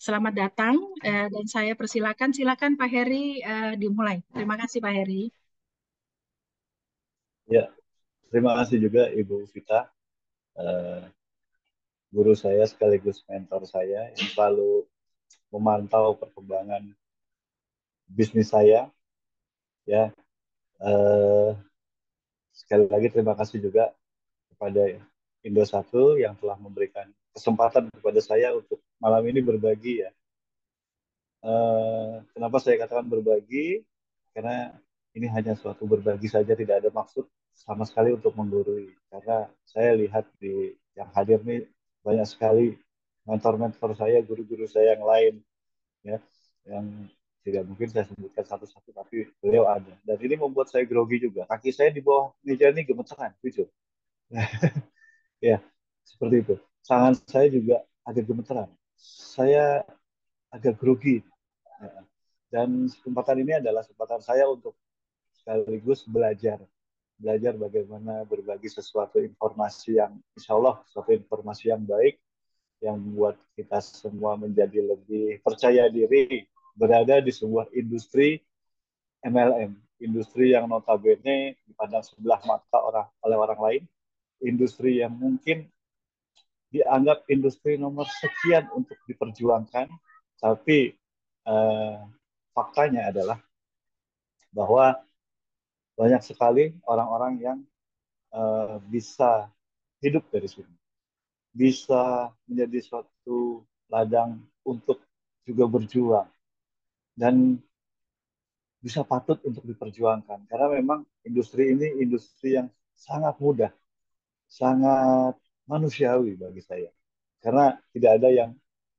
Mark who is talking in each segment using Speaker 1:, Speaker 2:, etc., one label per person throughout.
Speaker 1: Selamat datang dan saya persilakan. Silakan Pak Heri dimulai. Terima kasih Pak Heri.
Speaker 2: Ya, terima kasih juga Ibu Vita, eh, guru saya sekaligus mentor saya yang selalu memantau perkembangan bisnis saya. Ya, eh, sekali lagi terima kasih juga kepada Indosat yang telah memberikan kesempatan kepada saya untuk malam ini berbagi ya. Kenapa saya katakan berbagi? Karena ini hanya suatu berbagi saja, tidak ada maksud sama sekali untuk menggurui. Karena saya lihat di yang hadir nih banyak sekali mentor-mentor saya, guru-guru saya yang lain, ya, yang tidak mungkin saya sebutkan satu-satu, tapi beliau ada. Dan ini membuat saya grogi juga. Kaki saya di bawah meja ini gemeteran, jujur. Ya, seperti itu. Tangan saya juga agak gemeteran. Saya agak grogi. Ya. Dan kesempatan ini adalah kesempatan saya untuk sekaligus belajar. Belajar bagaimana berbagi sesuatu informasi yang, insya Allah, sesuatu informasi yang baik, yang membuat kita semua menjadi lebih percaya diri berada di sebuah industri MLM. Industri yang notabene dipandang sebelah mata oleh orang lain. Industri yang mungkin dianggap industri nomor sekian untuk diperjuangkan, tapi eh, faktanya adalah bahwa banyak sekali orang-orang yang bisa hidup dari sini, bisa menjadi suatu ladang untuk juga berjuang dan bisa patut untuk diperjuangkan karena memang industri ini industri yang sangat mudah, sangat manusiawi bagi saya. Karena tidak ada yang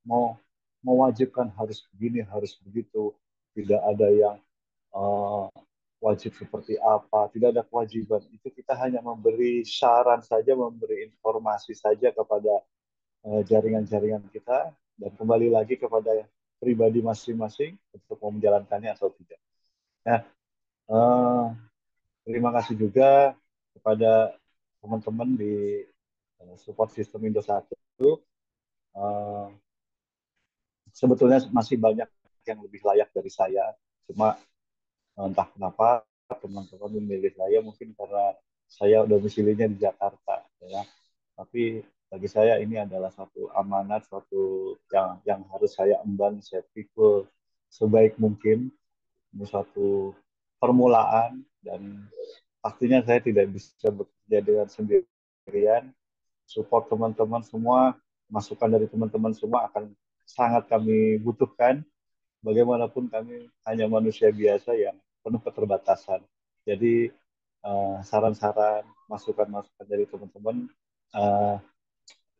Speaker 2: mau mewajibkan harus begini, harus begitu, tidak ada yang eh, wajib seperti apa, tidak ada kewajiban. Itu kita hanya memberi saran saja, memberi informasi saja kepada jaringan-jaringan kita dan kembali lagi kepada pribadi masing-masing untuk mau menjalankannya atau tidak. Nah, eh, terima kasih juga kepada teman-teman di support system Indosat. Eh, Sebetulnya masih banyak yang lebih layak dari saya, cuma entah kenapa teman-teman memilih saya mungkin karena saya domisilinya di Jakarta ya. Tapi bagi saya ini adalah satu amanat, suatu yang harus saya emban, saya pikul sebaik mungkin. Ini suatu permulaan dan pastinya saya tidak bisa bekerja dengan sendirian. Support teman-teman semua, masukan dari teman-teman semua akan sangat kami butuhkan. Bagaimanapun kami hanya manusia biasa yang penuh keterbatasan. Jadi saran-saran, masukan-masukan dari teman-teman uh,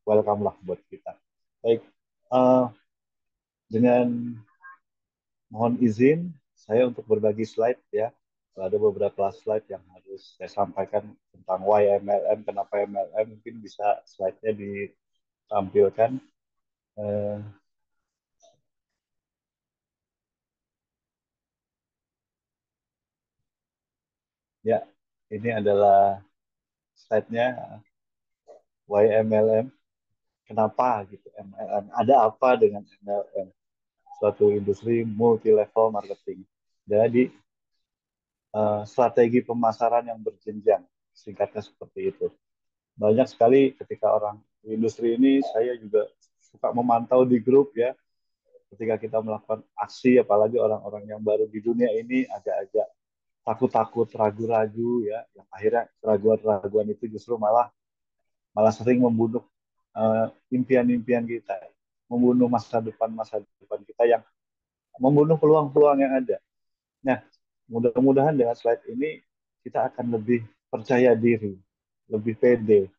Speaker 2: welcome lah buat kita. Baik, uh, dengan mohon izin saya untuk berbagi slide ya. Ada beberapa slide yang harus saya sampaikan tentang why MLM, kenapa MLM, mungkin bisa slide-nya ditampilkan. Uh, ya, ini adalah slide-nya why MLM, kenapa gitu MLM, ada apa dengan MLM, suatu industri multi level marketing. Jadi strategi pemasaran yang berjenjang, singkatnya seperti itu. Banyak sekali ketika orang di industri ini, saya juga suka memantau di grup ya, ketika kita melakukan aksi, apalagi orang-orang yang baru di dunia ini agak-agak takut-takut, ragu-ragu ya, yang akhirnya keraguan-raguan itu justru malah malah sering membunuh impian-impian kita, membunuh masa depan kita, yang membunuh peluang-peluang yang ada. Nah, mudah-mudahan dengan slide ini kita akan lebih percaya diri, lebih pede.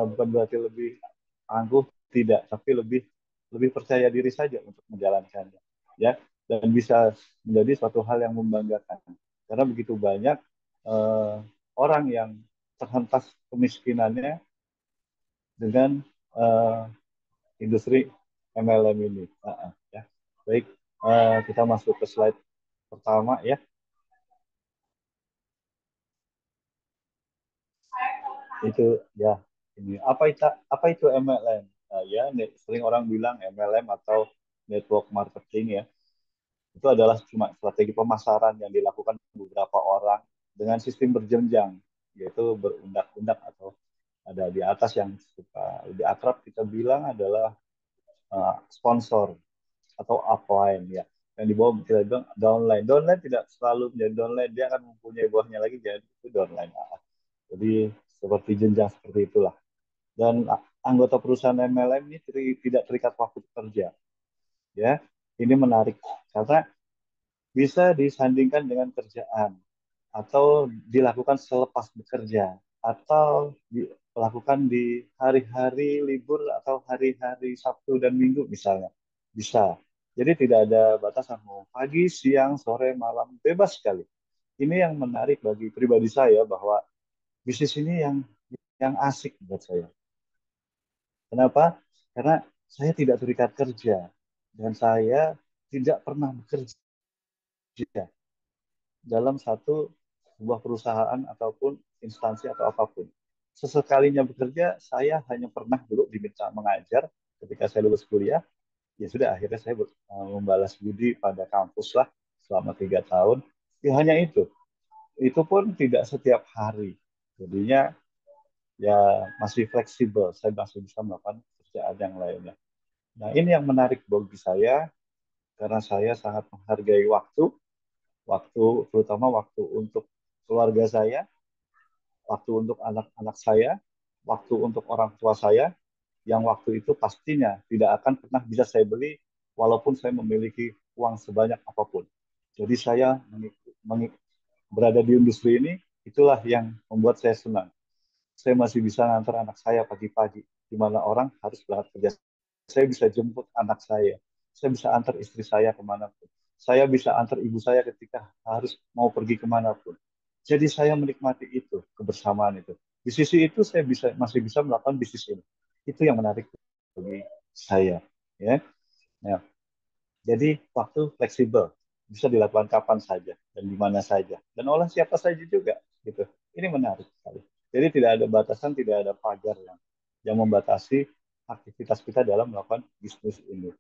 Speaker 2: Bukan berarti lebih angkuh, tidak, tapi lebih lebih percaya diri saja untuk menjalankannya, ya, dan bisa menjadi suatu hal yang membanggakan. Karena begitu banyak eh, orang yang terhentas kemiskinannya dengan eh, industri MLM ini. Ya. Baik, kita masuk ke slide pertama ya. Itu ya, ini apa itu MLM. Ya, sering orang bilang MLM atau network marketing ya, itu adalah cuma strategi pemasaran yang dilakukan beberapa orang dengan sistem berjenjang, yaitu berundak-undak atau ada di atas yang suka lebih akrab kita bilang adalah sponsor atau upline ya. Yang di bawah kita bilang downline. Downline tidak selalu menjadi downline, dia akan mempunyai buahnya lagi jadi itu downline. Jadi seperti jenjang seperti itulah. Dan anggota perusahaan MLM ini tidak terikat waktu kerja. Ya, ini menarik karena bisa disandingkan dengan kerjaan atau dilakukan selepas bekerja atau dilakukan di hari-hari libur atau hari-hari Sabtu dan Minggu misalnya. Bisa. Jadi tidak ada batasan mau pagi, siang, sore, malam, bebas sekali. Ini yang menarik bagi pribadi saya bahwa bisnis ini yang asik buat saya. Kenapa? Karena saya tidak terikat kerja dan saya tidak pernah bekerja dalam satu sebuah perusahaan ataupun instansi atau apapun. Sesekalinya bekerja, saya hanya pernah dulu diminta mengajar ketika saya lulus kuliah. Ya sudah, akhirnya saya membalas budi pada kampus lah selama 3 tahun. Ya hanya itu. Itu pun tidak setiap hari. Jadinya ya masih fleksibel. Saya masih bisa melakukan kerjaan yang lainnya. Nah ini yang menarik bagi saya karena saya sangat menghargai waktu terutama waktu untuk keluarga saya, waktu untuk anak-anak saya, waktu untuk orang tua saya, yang waktu itu pastinya tidak akan pernah bisa saya beli walaupun saya memiliki uang sebanyak apapun. Jadi saya berada di industri ini, itulah yang membuat saya senang. Saya masih bisa ngantar anak saya pagi-pagi, di mana orang harus berangkat kerja. Saya bisa jemput anak saya bisa antar istri saya kemanapun. Saya bisa antar ibu saya ketika harus mau pergi kemanapun. Jadi saya menikmati itu, kebersamaan itu. Di sisi itu saya masih bisa melakukan bisnis ini. Itu yang menarik bagi saya. Ya. Nah, jadi waktu fleksibel, bisa dilakukan kapan saja dan di mana saja dan oleh siapa saja juga gitu. Ini menarik sekali. Jadi tidak ada batasan, tidak ada pagar yang membatasi aktivitas kita dalam melakukan bisnis ini.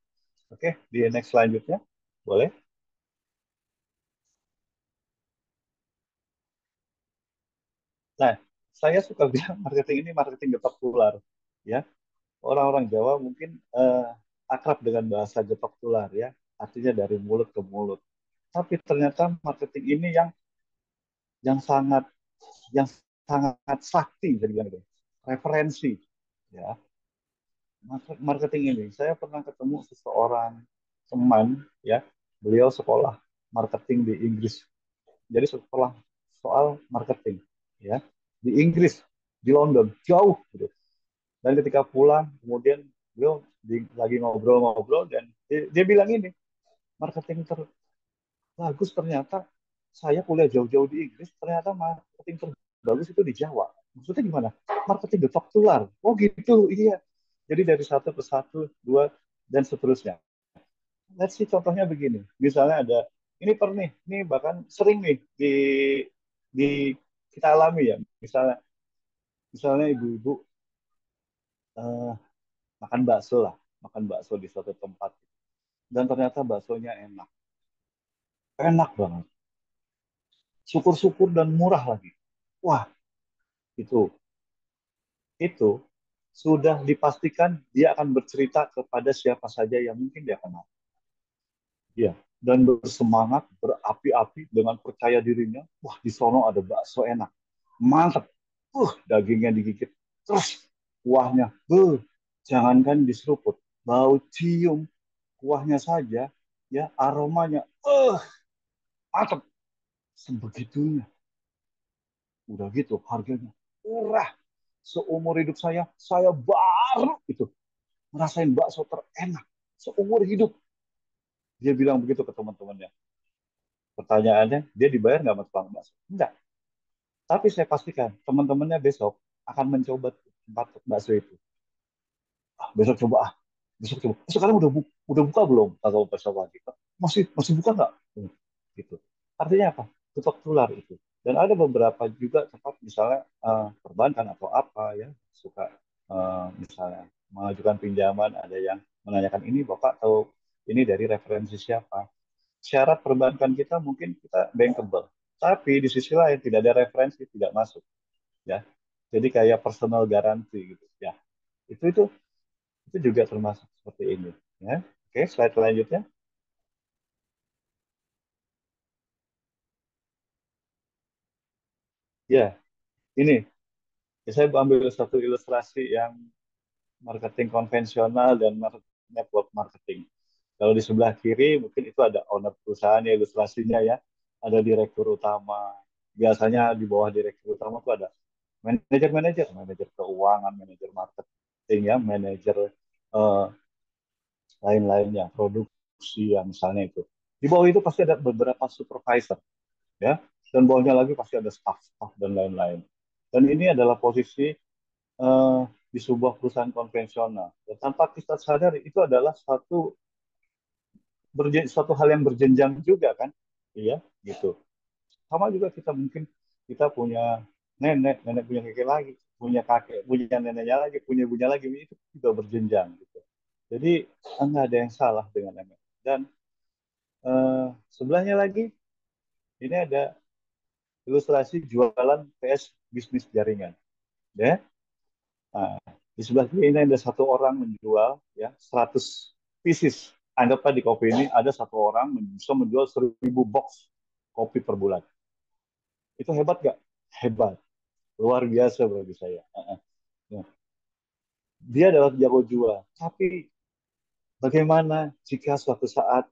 Speaker 2: Oke, di next selanjutnya boleh. Nah, saya suka bilang marketing ini marketing getok tular. Ya, orang-orang Jawa mungkin akrab dengan bahasa getok tular ya, artinya dari mulut ke mulut. Tapi ternyata marketing ini yang sangat yang sangat sakti bisa dibilang gitu. Referensi ya. Marketing ini saya pernah ketemu seseorang teman ya, beliau sekolah marketing di Inggris, jadi sekolah soal marketing ya di Inggris, di London jauh gitu. Dan ketika pulang kemudian beliau lagi ngobrol-ngobrol dan dia bilang ini, marketing bagus ternyata, saya kuliah jauh-jauh di Inggris, ternyata marketing terbagus itu di Jawa. Maksudnya gimana? Marketing getok tular. Oh gitu, iya. Jadi dari satu ke satu, dua, dan seterusnya. Let's see contohnya begini. Misalnya ada, ini pernah nih, ini bahkan sering nih di kita alami ya. Misalnya, misalnya ibu-ibu eh, makan bakso lah, makan bakso di suatu tempat. Dan ternyata baksonya enak. Enak banget. Syukur-syukur dan murah lagi. Wah, itu itu sudah dipastikan dia akan bercerita kepada siapa saja yang mungkin dia kenal. Ya, dan bersemangat, berapi-api dengan percaya dirinya. Wah, di sono ada bakso enak. Mantap. Dagingnya digigit. Terus kuahnya. Jangankan diseruput. Bau cium kuahnya saja, ya aromanya. Mantap. Sebegitunya. Udah gitu, harganya murah. Seumur hidup saya baru itu ngerasain bakso terenak seumur hidup. Dia bilang begitu ke teman-temannya. Pertanyaannya, dia dibayar nggak sama tukang bakso? Enggak. Tapi saya pastikan teman-temannya besok akan mencoba tempat bakso itu. Besok coba besok coba. Sekarang udah buka belum? Kalau bakso pagi. Masih masih buka nggak? Gitu. Artinya apa? Ketok tular itu. Dan ada beberapa juga tempat misalnya perbankan atau apa ya suka misalnya mengajukan pinjaman, ada yang menanyakan ini bapak tahu ini dari referensi siapa. Syarat perbankan kita mungkin kita bankable, tapi di sisi lain tidak ada referensi tidak masuk, ya. Jadi kayak personal garanti gitu, ya. Itu juga termasuk seperti ini, ya. Oke, slide selanjutnya. Ya, ini saya ambil satu ilustrasi yang marketing konvensional dan network marketing. Kalau di sebelah kiri mungkin itu ada owner perusahaan ya ilustrasinya ya. Ada direktur utama. Biasanya di bawah direktur utama itu ada manajer keuangan, manajer marketing ya, manajer eh, lain-lainnya, produksi yang misalnya itu. Di bawah itu pasti ada beberapa supervisor ya. Dan bawahnya lagi pasti ada staff-staff dan lain-lain. Dan ini adalah posisi di sebuah perusahaan konvensional. Dan tanpa kita sadari itu adalah suatu hal yang berjenjang juga kan, iya, gitu. Sama juga kita mungkin kita punya nenek, nenek punya kakek lagi, punya kakek, punya neneknya lagi, punya ibunya lagi, itu juga berjenjang gitu. Jadi nggak ada yang salah dengan nenek. Dan sebelahnya lagi ini ada ilustrasi jualan PS bisnis jaringan, ya. Nah, di sebelah kiri ini ada satu orang menjual ya 100 pieces. Anggaplah di kopi ini ada satu orang bisa menjual 1.000 box kopi per bulan. Itu hebat nggak? Hebat. Luar biasa bagi saya. Nah, dia adalah jago jual. Tapi bagaimana jika suatu saat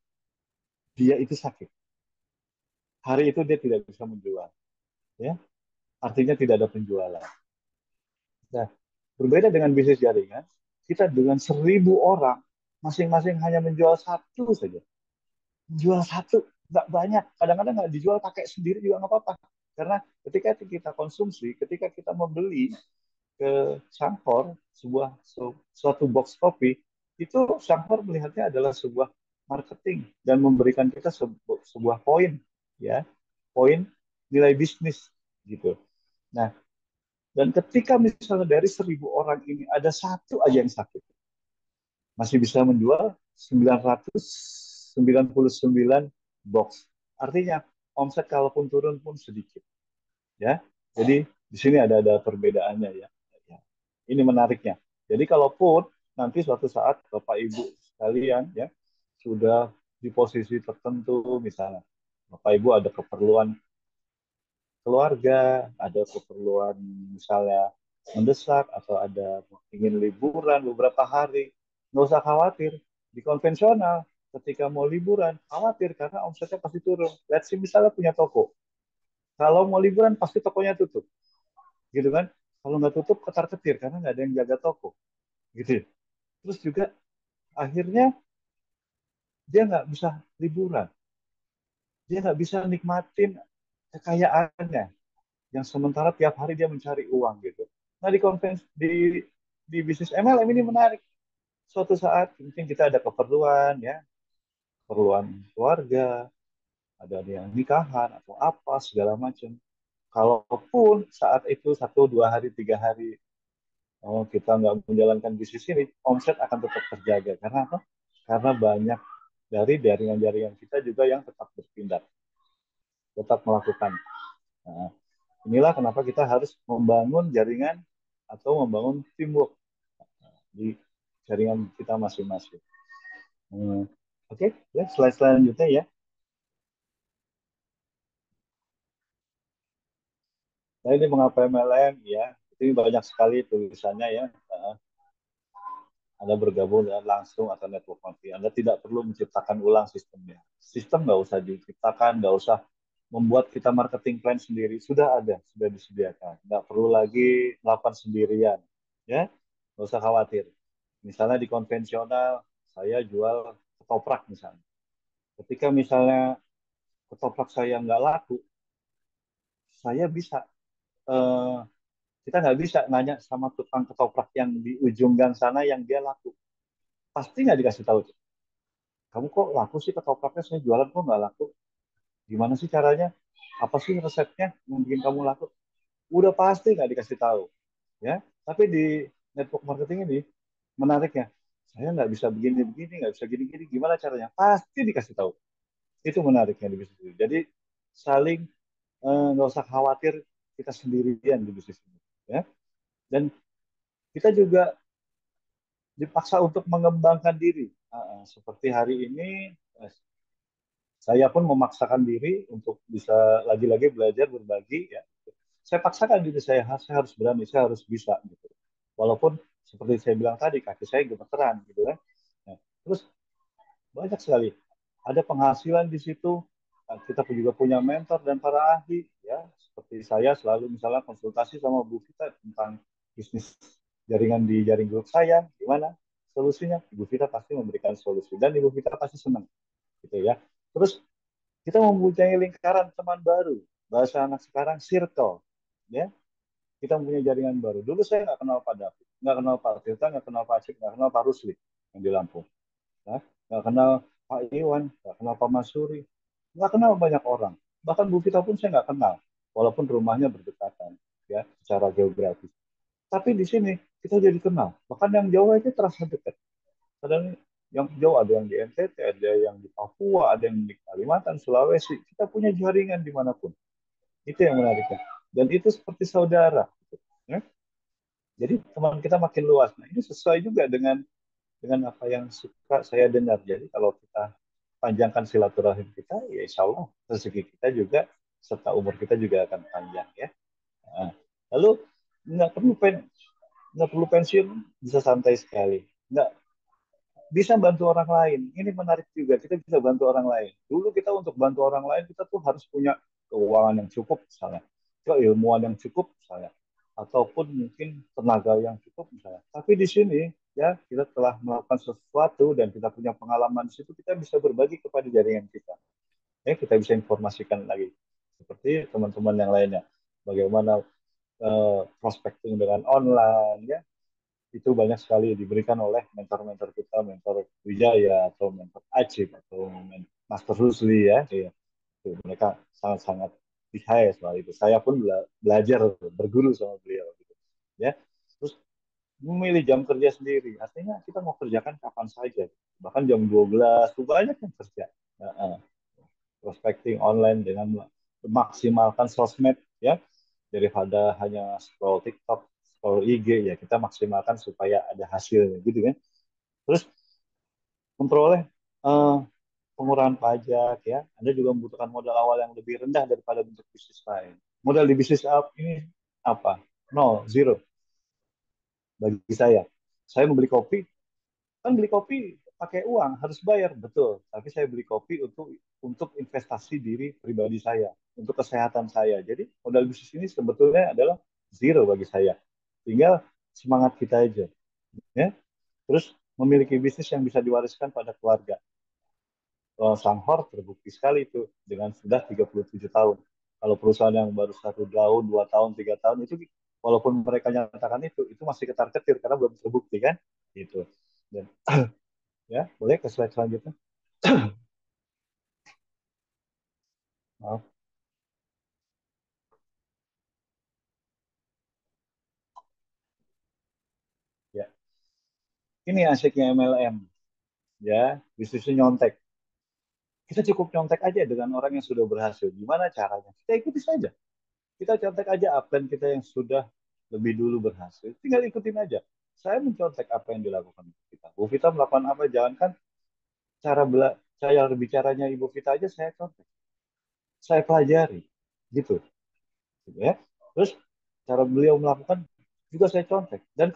Speaker 2: dia itu sakit? Hari itu dia tidak bisa menjual. Ya, artinya tidak ada penjualan. Nah, berbeda dengan bisnis jaringan, kita dengan 1.000 orang, masing-masing hanya menjual satu saja. Jual satu nggak banyak, kadang-kadang nggak dijual pakai sendiri juga nggak apa-apa, karena ketika kita konsumsi, ketika kita membeli ke Sangkor suatu box kopi, itu Sangkor melihatnya adalah sebuah marketing dan memberikan kita sebuah poin, ya, poin nilai bisnis gitu. Nah, dan ketika misalnya dari 1.000 orang ini ada satu aja yang sakit, masih bisa menjual 999 box. Artinya omset kalaupun turun pun sedikit, ya. Jadi di sini ada perbedaannya ya. Ya. Ini menariknya. Jadi kalaupun nanti suatu saat Bapak Ibu sekalian ya sudah di posisi tertentu, misalnya Bapak Ibu ada keperluan keluarga, ada keperluan misalnya mendesak atau ada ingin liburan beberapa hari, nggak usah khawatir. Di konvensional, ketika mau liburan, khawatir karena omsetnya pasti turun. Let's see, misalnya punya toko. Kalau mau liburan, pasti tokonya tutup. Gitu kan? Kalau nggak tutup, ketar-ketir karena nggak ada yang jaga toko. Gitu. Terus juga akhirnya dia nggak bisa liburan. Dia nggak bisa nikmatin kekayaannya yang sementara tiap hari dia mencari uang gitu. Nah di bisnis MLM ini menarik. Suatu saat mungkin kita ada keperluan ya, keperluan keluarga, ada yang nikahan atau apa segala macam. Kalaupun saat itu 1, 2 hari, 3 hari kita nggak menjalankan bisnis ini, omset akan tetap terjaga. Karena apa? Karena banyak dari jaringan-jaringan kita juga yang tetap berpindah, tetap melakukan. Nah, inilah kenapa kita harus membangun jaringan atau membangun teamwork di jaringan kita masing-masing. Oke, ya, slide selanjutnya ya. Nah, ini mengapa MLM ya? Ini banyak sekali tulisannya ya. Anda bergabung dengan langsung atau network marketing. Anda tidak perlu menciptakan ulang sistemnya. Sistem nggak usah diciptakan, nggak usah membuat kita marketing plan sendiri. Sudah ada, sudah disediakan. Nggak perlu lagi melakukan sendirian. Ya, nggak usah khawatir. Misalnya di konvensional, saya jual ketoprak misalnya. Ketika misalnya ketoprak saya nggak laku, saya bisa eh, kita nggak bisa nanya sama tukang ketoprak yang di ujung gang sana yang dia laku. Pasti nggak dikasih tahu. Kamu kok laku sih ketopraknya, saya jualan kok nggak laku. Gimana sih caranya? Apa sih resepnya yang bikin kamu laku? Udah pasti nggak dikasih tahu. Ya, tapi di network marketing ini menariknya. saya nggak bisa begini-begini, nggak bisa gini-gini, gimana caranya? Pasti dikasih tahu. Itu menariknya di bisnis ini. Jadi saling nggak usah khawatir kita sendirian di bisnis ini. Ya. Dan kita juga dipaksa untuk mengembangkan diri. Seperti hari ini, saya pun memaksakan diri untuk bisa lagi-lagi belajar berbagi. Ya. Saya paksakan diri saya harus berani, saya harus bisa. Gitu. Walaupun seperti saya bilang tadi, kaki saya gemeteran. Gitu kan. Nah, terus banyak sekali. Ada penghasilan di situ. Kita juga punya mentor dan para ahli. Ya, seperti saya selalu misalnya konsultasi sama Bu Vita tentang bisnis jaringan di jaring grup saya, gimana solusinya? Ibu Vita pasti memberikan solusi dan Ibu Vita pasti senang, gitu ya. Terus kita mempunyai lingkaran teman baru, bahasa anak sekarang circle, ya. Kita mempunyai jaringan baru. Dulu saya nggak kenal Pak David, nggak kenal Pak Tirta, nggak kenal Pak Cik, nggak kenal Pak Rusli yang di Lampung. Ya, nggak kenal Pak Iwan, nggak kenal Pak Masuri, nggak kenal banyak orang. Bahkan Bu Vita pun saya nggak kenal, walaupun rumahnya berdekatan, ya, secara geografis. Tapi di sini kita jadi kenal. Bahkan yang jauh aja terasa dekat. Kadang yang jauh ada yang di NTT, ada yang di Papua, ada yang di Kalimantan, Sulawesi. Kita punya jaringan dimanapun. Itu yang menariknya. Dan itu seperti saudara. Ya. Jadi teman kita makin luas. Nah, ini sesuai juga dengan apa yang suka saya dengar. Jadi kalau kita panjangkan silaturahim kita, ya insya Allah rezeki kita juga serta umur kita juga akan panjang ya. Nah, lalu nggak perlu nggak perlu pensiun, bisa santai sekali. Nggak bisa bantu orang lain. Ini menarik juga. Kita bisa bantu orang lain. Dulu kita untuk bantu orang lain kita tuh harus punya keuangan yang cukup misalnya, keilmuan yang cukup misalnya, ataupun mungkin tenaga yang cukup misalnya. Tapi di sini ya kita telah melakukan sesuatu dan kita punya pengalaman di situ, kita bisa berbagi kepada jaringan kita. Ya, kita bisa informasikan lagi seperti teman-teman yang lainnya. Bagaimana prospecting dengan online ya, itu banyak sekali diberikan oleh mentor-mentor kita, mentor Wijaya atau mentor Acip atau Master Rusli ya. Iya. Itu, mereka sangat-sangat lihai soal itu. Saya pun belajar berguru sama beliau gitu. Ya. Terus memilih jam kerja sendiri. Artinya kita mau kerjakan kapan saja. Bahkan jam 12 itu banyak yang kerja. Nah, prospecting online dengan memaksimalkan sosmed ya, daripada hanya scroll TikTok, scroll IG, ya kita maksimalkan supaya ada hasilnya gitu kan. Terus memperoleh eh, pengurangan pajak ya. Anda juga membutuhkan modal awal yang lebih rendah daripada bentuk bisnis lain. Modal di bisnis ini apa? Nol, zero bagi saya. Saya membeli kopi, kan beli kopi pakai uang harus bayar, betul. Tapi saya beli kopi untuk investasi diri pribadi saya, untuk kesehatan saya. Jadi modal bisnis ini sebetulnya adalah zero bagi saya. Tinggal semangat kita aja, ya. Terus memiliki bisnis yang bisa diwariskan pada keluarga. Sanghor terbukti sekali itu dengan sudah 37 tahun. Kalau perusahaan yang baru 1 tahun, 2 tahun, 3 tahun itu walaupun mereka nyatakan itu masih ketar-ketir karena belum terbukti kan, gitu. Dan ya boleh ke slide selanjutnya. Maaf, ya. Ini asiknya MLM, ya, bisnisnya nyontek. Kita cukup nyontek aja dengan orang yang sudah berhasil. Gimana caranya? Kita ikuti saja. Kita contek aja upline kita yang sudah lebih dulu berhasil. Tinggal ikutin aja. Saya mencontek apa yang dilakukan Ibu Vita. Bu Vita melakukan apa? Jangankan cara berbicaranya Ibu Vita aja saya contek. Saya pelajari. Gitu. Gitu ya. Terus cara beliau melakukan juga saya contek. Dan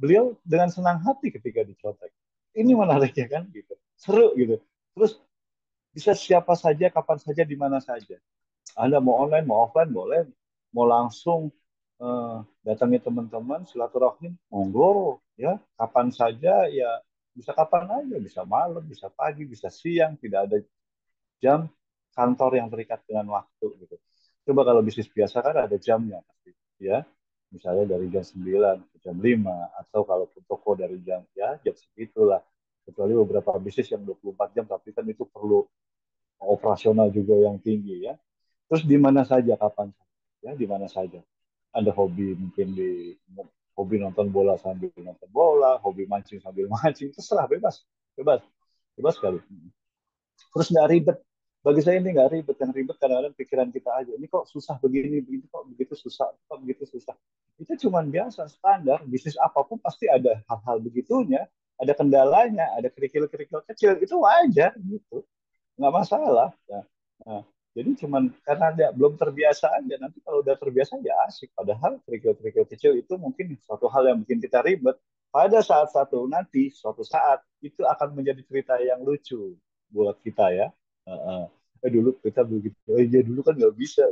Speaker 2: beliau dengan senang hati ketika dicontek. Ini menariknya kan gitu. Seru gitu. Terus bisa siapa saja, kapan saja, di mana saja. Anda mau online, mau offline, boleh. Mau langsung datangi teman-teman, silaturahim, monggo. Ya, kapan saja, ya bisa kapan aja. Bisa malam, bisa pagi, bisa siang. Tidak ada jam kantor yang terikat dengan waktu. Gitu. Coba kalau bisnis biasa kan ada jamnya. Pasti, ya, misalnya dari jam 9 ke jam 5 atau kalau toko dari jam segitulah, kecuali beberapa bisnis yang 24 jam tapi kan itu perlu operasional juga yang tinggi ya. Terus di mana saja kapan saja, ya di mana saja. Ada hobi mungkin di hobi nonton bola sambil nonton bola, hobi mancing sambil mancing, terserah, bebas, bebas, bebas sekali. Terus nggak ribet. Bagi saya ini nggak ribet. Yang ribet kadang-kadang pikiran kita aja. Ini kok susah begini, begini kok begitu susah, kok begitu susah. Itu cuman biasa, standar. Bisnis apapun pasti ada hal-hal begitunya, ada kendalanya, ada kerikil-kerikil kecil. Itu wajar gitu, nggak masalah. Nah, jadi cuman karena dia belum terbiasa aja. Nanti kalau udah terbiasa ya asik. Padahal kerikil-kerikil kecil itu mungkin suatu hal yang bikin kita ribet. Pada saat satu nanti, suatu saat itu akan menjadi cerita yang lucu buat kita ya. Uh, dulu kita begitu, iya dulu kan nggak bisa,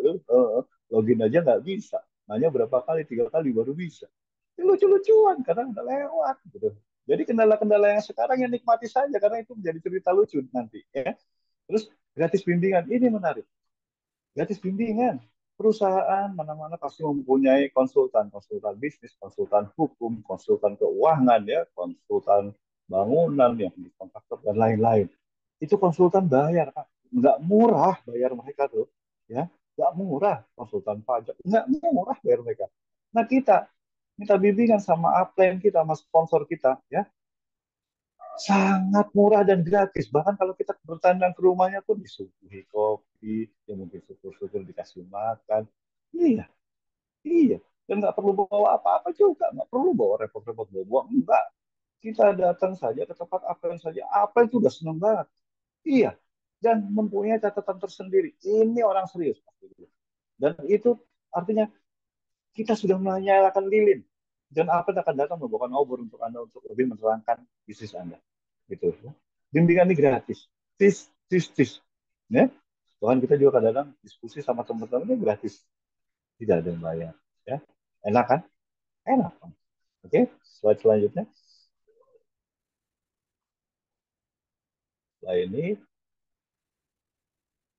Speaker 2: login aja nggak bisa. Nanya berapa kali, 3 kali baru bisa. Itu lucu-lucuan karena udah lewat gitu. Jadi kendala-kendala yang sekarang yang nikmati saja karena itu menjadi cerita lucu nanti ya. Terus gratis bimbingan ini menarik. Gratis bimbingan. Perusahaan mana-mana pasti mempunyai konsultan, konsultan bisnis, konsultan hukum, konsultan keuangan ya, konsultan bangunan yang di kontraktor dan lain-lain. Itu konsultan bayar, Pak. Nggak murah bayar mereka tuh, ya. Nggak murah konsultan pajak, nggak murah bayar mereka. Nah kita minta bimbingan sama upline kita, sama sponsor kita, ya sangat murah dan gratis. Bahkan kalau kita bertandang ke rumahnya pun disuguhi kopi, ya mungkin syukur-syukur dikasih makan. Iya, iya. Dan nggak perlu bawa apa-apa juga, nggak perlu bawa repot-repot bawa buang. Enggak. Kita datang saja ke tempat apa yang saja, apa itu udah seneng banget. Iya. Dan mempunyai catatan tersendiri. Ini orang serius. Dan itu artinya kita sudah menyalakan lilin. Dan apa yang akan datang membawakan obor untuk Anda untuk lebih menerangkan bisnis Anda. Gitu. Bimbingan ini gratis. Tis. Ya. Tuhan kita juga kadang-kadang diskusi sama teman-teman ini gratis. Tidak ada yang bayar. Ya. Enak kan? Enak kan? Oke, slide selanjutnya. Setelah ini,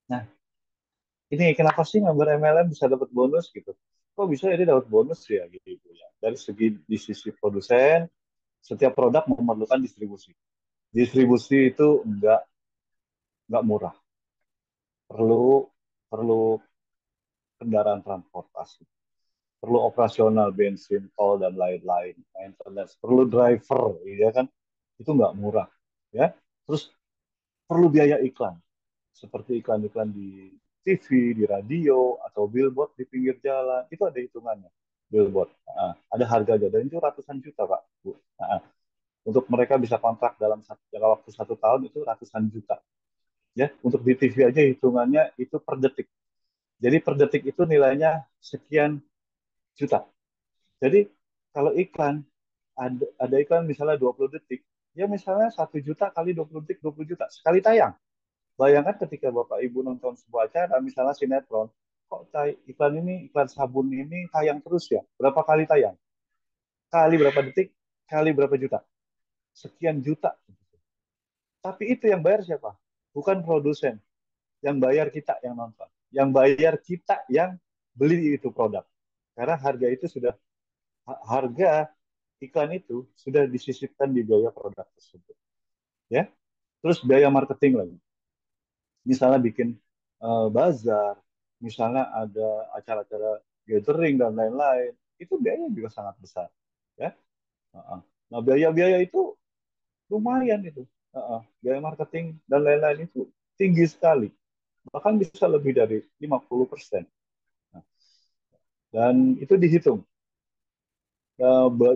Speaker 2: nah ini kenapa sih member MLM bisa dapat bonus gitu? Kok bisa ya dia dapat bonus ya gitu ya? Dari segi di sisi produsen, setiap produk memerlukan distribusi. Distribusi itu nggak murah. Perlu perlu kendaraan transportasi, perlu operasional bensin, tol dan lain-lain, maintenance, perlu driver, ya kan? Itu nggak murah, ya. Terus perlu biaya iklan, seperti iklan-iklan di TV, di radio, atau billboard di pinggir jalan, itu ada hitungannya. Billboard, ada harganya, dan itu ratusan juta, Pak, Bu. Untuk mereka bisa kontrak dalam jangka waktu 1 tahun itu ratusan juta. Ya, untuk di TV aja hitungannya itu per detik. Jadi per detik itu nilainya sekian juta. Jadi kalau iklan ada iklan misalnya 20 detik, ya misalnya 1 juta kali 20 detik 20 juta sekali tayang. Bayangkan ketika Bapak Ibu nonton sebuah acara, misalnya sinetron, kok iklan ini, iklan sabun ini tayang terus ya? Berapa kali tayang? Kali berapa detik? Kali berapa juta? Sekian juta. Tapi itu yang bayar siapa? Bukan produsen. Yang bayar kita yang nonton. Yang bayar kita yang beli itu produk. Karena harga itu sudah harga iklan itu sudah disisipkan di biaya produk tersebut. Ya, terus biaya marketing lagi. Misalnya bikin bazar, misalnya ada acara-acara gathering dan lain-lain, itu biaya juga sangat besar. Ya, nah biaya-biaya itu lumayan itu. Biaya marketing dan lain-lain itu tinggi sekali, bahkan bisa lebih dari 50%. Nah, dan itu dihitung.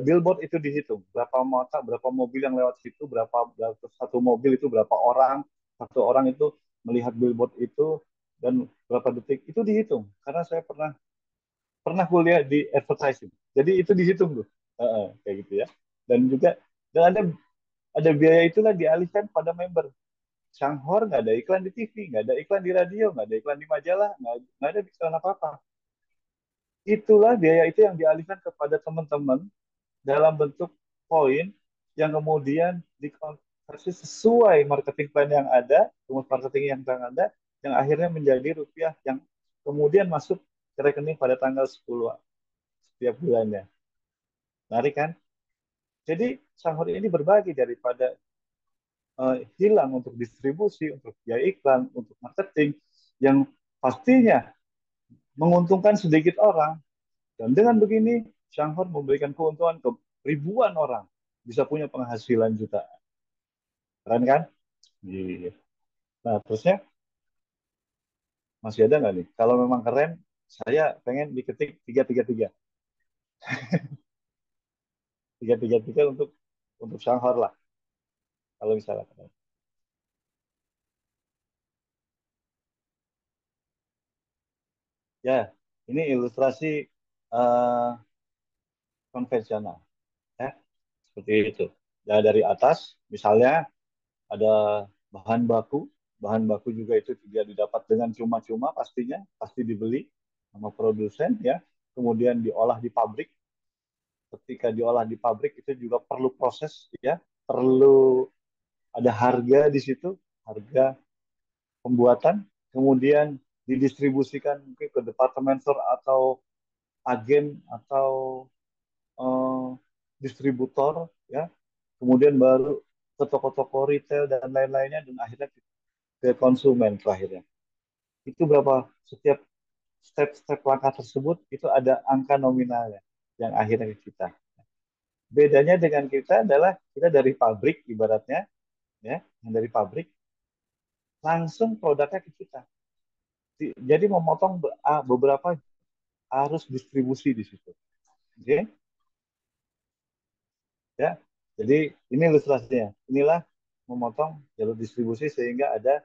Speaker 2: Billboard itu dihitung berapa mata, berapa mobil yang lewat situ, berapa satu mobil itu berapa orang, satu orang itu melihat billboard itu dan berapa detik itu dihitung karena saya pernah pernah kuliah di advertising, jadi itu dihitung tuh. Kayak gitu ya. Dan juga dan ada biaya itulah dialihkan pada member. Shanghor nggak ada iklan di TV, nggak ada iklan di radio, nggak ada iklan di majalah, nggak ada iklan apa-apa. Itulah biaya itu yang dialihkan kepada teman-teman dalam bentuk poin yang kemudian dikonversi sesuai marketing plan yang ada, rumus marketing yang ada, yang akhirnya menjadi rupiah yang kemudian masuk ke rekening pada tanggal 10 setiap bulannya. Menarik kan? Jadi Sanghor ini berbagi daripada hilang untuk distribusi, untuk biaya iklan, untuk marketing, yang pastinya menguntungkan sedikit orang. Dan dengan begini, Shanghai memberikan keuntungan ke ribuan orang, bisa punya penghasilan jutaan. Keren kan? Iya. Nah, terusnya masih ada nggak nih? Kalau memang keren, saya pengen diketik 333. 333 untuk Shanghai lah, kalau misalnya keren. Ya, ini ilustrasi eh, konvensional. Ya, seperti itu. Ya, dari atas, misalnya ada bahan baku. Bahan baku juga itu tidak didapat dengan cuma-cuma pastinya, pasti dibeli sama produsen ya. Kemudian diolah di pabrik. Ketika diolah di pabrik itu juga perlu proses ya, perlu ada harga di situ, harga pembuatan, kemudian didistribusikan mungkin ke departemen store atau agen atau eh, distributor ya, kemudian baru ke toko-toko retail dan lain-lainnya dan akhirnya ke konsumen terakhirnya. Itu berapa setiap step-step langkah tersebut itu ada angka nominalnya yang akhirnya ke kita. Bedanya dengan kita adalah kita dari pabrik ibaratnya ya, yang dari pabrik langsung produknya ke kita. Jadi memotong beberapa arus distribusi di situ. Oke, okay? Ya. Jadi ini ilustrasinya. Inilah memotong jalur distribusi sehingga ada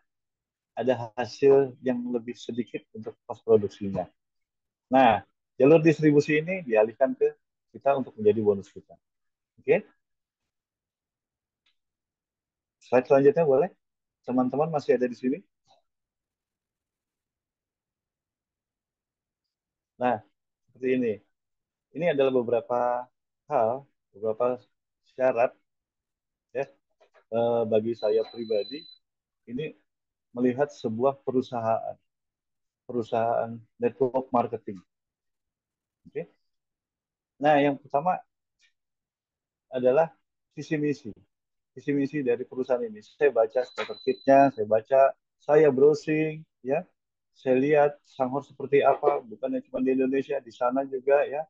Speaker 2: hasil yang lebih sedikit untuk kos produksinya. Nah, jalur distribusi ini dialihkan ke kita untuk menjadi bonus kita. Oke, okay? Slide selanjutnya boleh? Teman-teman masih ada di sini? Nah, seperti ini. Ini adalah beberapa hal, beberapa syarat ya bagi saya pribadi ini melihat sebuah perusahaan, perusahaan network marketing. Oke. Nah, yang pertama adalah visi misi. Visi misi dari perusahaan ini. Saya baca starter kit-nya, saya baca, saya browsing, ya, saya lihat Sanghor seperti apa, bukannya cuma di Indonesia, di sana juga ya.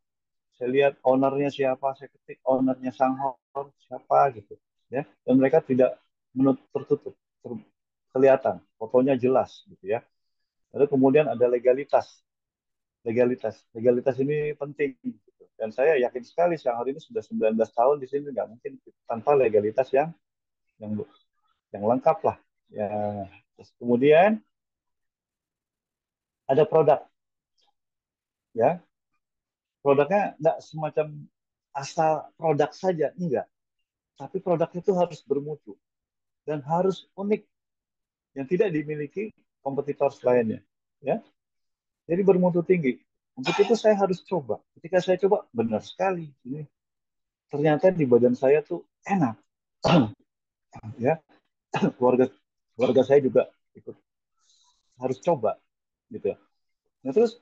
Speaker 2: Saya lihat ownernya siapa, saya ketik ownernya Sanghor siapa gitu, ya. Dan mereka tidak menutup tertutup, kelihatan, fotonya jelas gitu ya. Lalu kemudian ada legalitas, legalitas ini penting gitu. Dan saya yakin sekali Sanghor ini sudah 19 tahun di sini nggak mungkin tanpa legalitas yang yang lengkap lah. Ya, terus kemudian ada produk, ya. Produknya nggak semacam asal produk saja, enggak. Tapi produknya itu harus bermutu dan harus unik yang tidak dimiliki kompetitor lainnya. Ya, jadi bermutu tinggi. Untuk itu saya harus coba. Ketika saya coba, benar sekali. Ini ternyata di badan saya tuh enak. Ya, keluarga keluarga saya juga ikut harus coba gitu. Nah, terus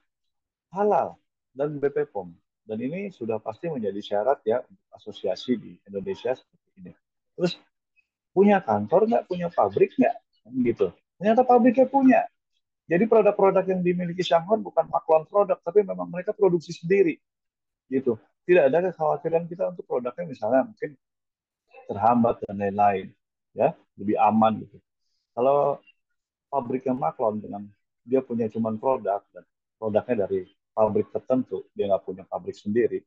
Speaker 2: halal dan BPOM. Dan ini sudah pasti menjadi syarat ya untuk asosiasi di Indonesia seperti ini. Terus punya kantor nggak, punya pabrik nggak, gitu. Ternyata pabriknya punya. Jadi produk-produk yang dimiliki Shanghai bukan pakuan produk, tapi memang mereka produksi sendiri, gitu. Tidak ada kekhawatiran kita untuk produknya misalnya mungkin terhambat dan lain-lain, ya lebih aman gitu. Kalau pabriknya maklon dengan dia punya cuman produk dan produknya dari pabrik tertentu, dia nggak punya pabrik sendiri.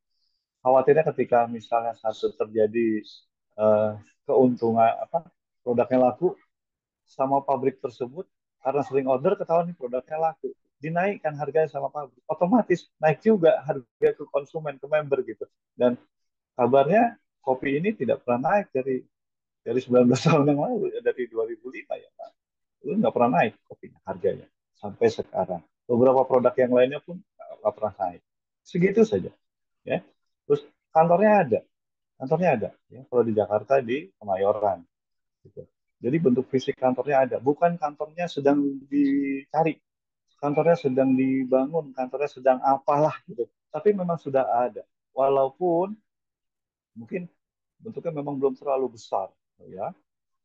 Speaker 2: Khawatirnya ketika misalnya satu terjadi eh, keuntungan apa produknya laku sama pabrik tersebut karena sering order ketahuan nih produknya laku dinaikkan harganya sama pabrik otomatis naik juga harga ke konsumen ke member gitu dan kabarnya kopi ini tidak pernah naik dari 19 tahun yang lalu ya, dari 2005 ya Pak. Itu nggak pernah naik kopinya harganya sampai sekarang. Beberapa produk yang lainnya pun nggak pernah naik. Segitu saja ya. Terus kantornya ada, kantornya ada. Ya. Kalau di Jakarta di Kemayoran. Gitu. Jadi bentuk fisik kantornya ada. Bukan kantornya sedang dicari, kantornya sedang dibangun, kantornya sedang apalah gitu. Tapi memang sudah ada. Walaupun mungkin bentuknya memang belum terlalu besar, ya.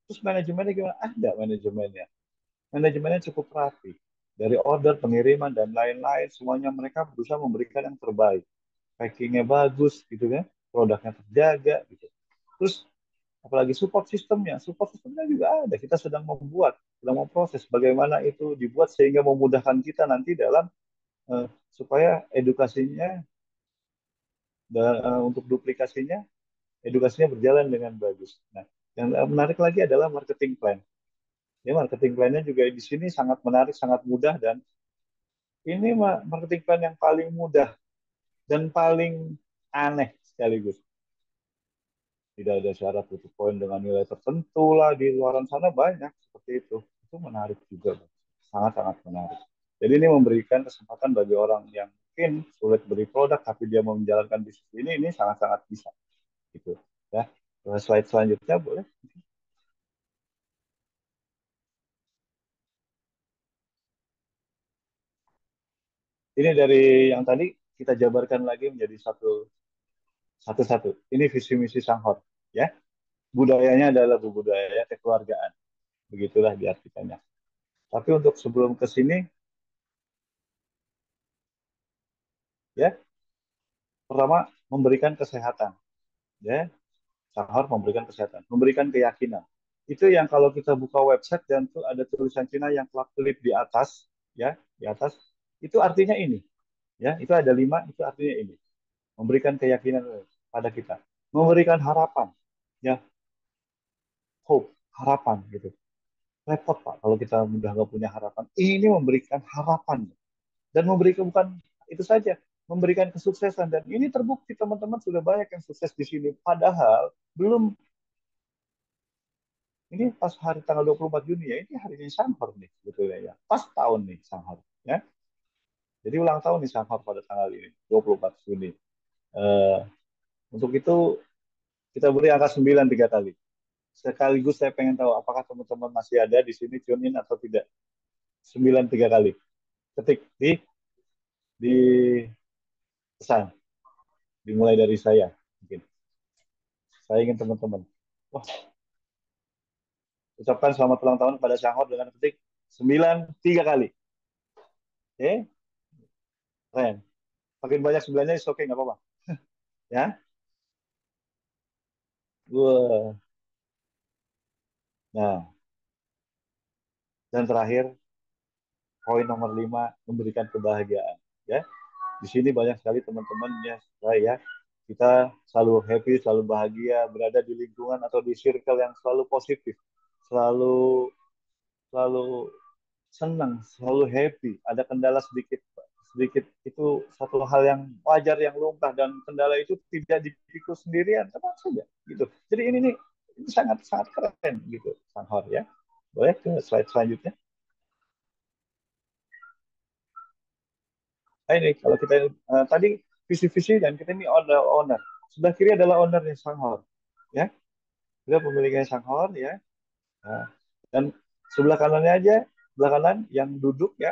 Speaker 2: Terus manajemennya gimana? Ada manajemennya. Manajemennya cukup rapi. Dari order, pengiriman, dan lain-lain, semuanya mereka berusaha memberikan yang terbaik. packingnya bagus gitu kan, produknya terjaga gitu. Terus apalagi support sistemnya juga ada. Kita sedang memproses bagaimana itu dibuat sehingga memudahkan kita nanti dalam supaya edukasinya dan untuk duplikasinya, edukasinya berjalan dengan bagus. Nah, yang menarik lagi adalah marketing plan. Ya, marketing plan-nya juga di sini sangat menarik, sangat mudah, dan ini marketing plan yang paling mudah dan paling aneh sekaligus. Tidak ada syarat tutup poin dengan nilai tertentu lah, di luar sana banyak seperti itu. Itu menarik juga, sangat-sangat menarik. Jadi ini memberikan kesempatan bagi orang yang mungkin sulit beri produk tapi dia mau menjalankan bisnis ini sangat-sangat bisa gitu ya. Slide selanjutnya boleh. Ini dari yang tadi kita jabarkan lagi menjadi satu-satu. Ini visi misi Sanghor ya. Budayanya adalah budaya kekeluargaan. Begitulah diartikannya. Tapi untuk sebelum ke sini ya, pertama memberikan kesehatan ya. Sanghor memberikan kesehatan, memberikan keyakinan. Itu yang kalau kita buka website dan tuh ada tulisan Cina yang kelip di atas ya, di atas itu artinya ini ya, itu ada 5, itu artinya ini. Memberikan keyakinan pada kita, memberikan harapan ya, hope, harapan gitu. Repot Pak kalau kita udah nggak punya harapan. Ini memberikan harapan dan memberikan bukan itu saja, memberikan kesuksesan, dan ini terbukti teman-teman sudah banyak yang sukses di sini. Padahal belum, ini pas hari tanggal 24 Juni ya, ini harinya Sanghor nih sebetulnya ya. Pas tahun nih Sanghor ya. Jadi ulang tahun nih Sanghor pada tanggal ini 24 Juni. Eh, untuk itu kita beri angka 9 3 kali. Sekaligus saya pengen tahu apakah teman-teman masih ada di sini tune in atau tidak. 9 3 kali. Ketik di pesan, dimulai dari saya mungkin. Saya ingin teman-teman. Wah, ucapkan selamat ulang tahun pada Sanghor dengan ketik 9 3 kali. Oke, keren. Makin banyak sembilannya is oke, nggak apa-apa. Ya. Wah. Nah, dan terakhir, poin nomor 5, memberikan kebahagiaan. Ya, di sini banyak sekali teman-teman ya, saya kita selalu happy, selalu bahagia, berada di lingkungan atau di circle yang selalu positif, selalu selalu senang, selalu happy. Ada kendala sedikit, sedikit itu satu hal yang wajar, yang lumrah, dan kendala itu tidak dipikul sendirian, tenang saja gitu. Jadi ini sangat sangat keren gitu, Sanghor ya. Boleh ke slide selanjutnya. Nah, ini kalau kita tadi visi-visi dan kita ini owner owner. Sebelah kiri adalah ownernya Sanghor, ya. Kita pemiliknya Sanghor ya. Nah, dan sebelah kanannya aja, sebelah kanan yang duduk ya,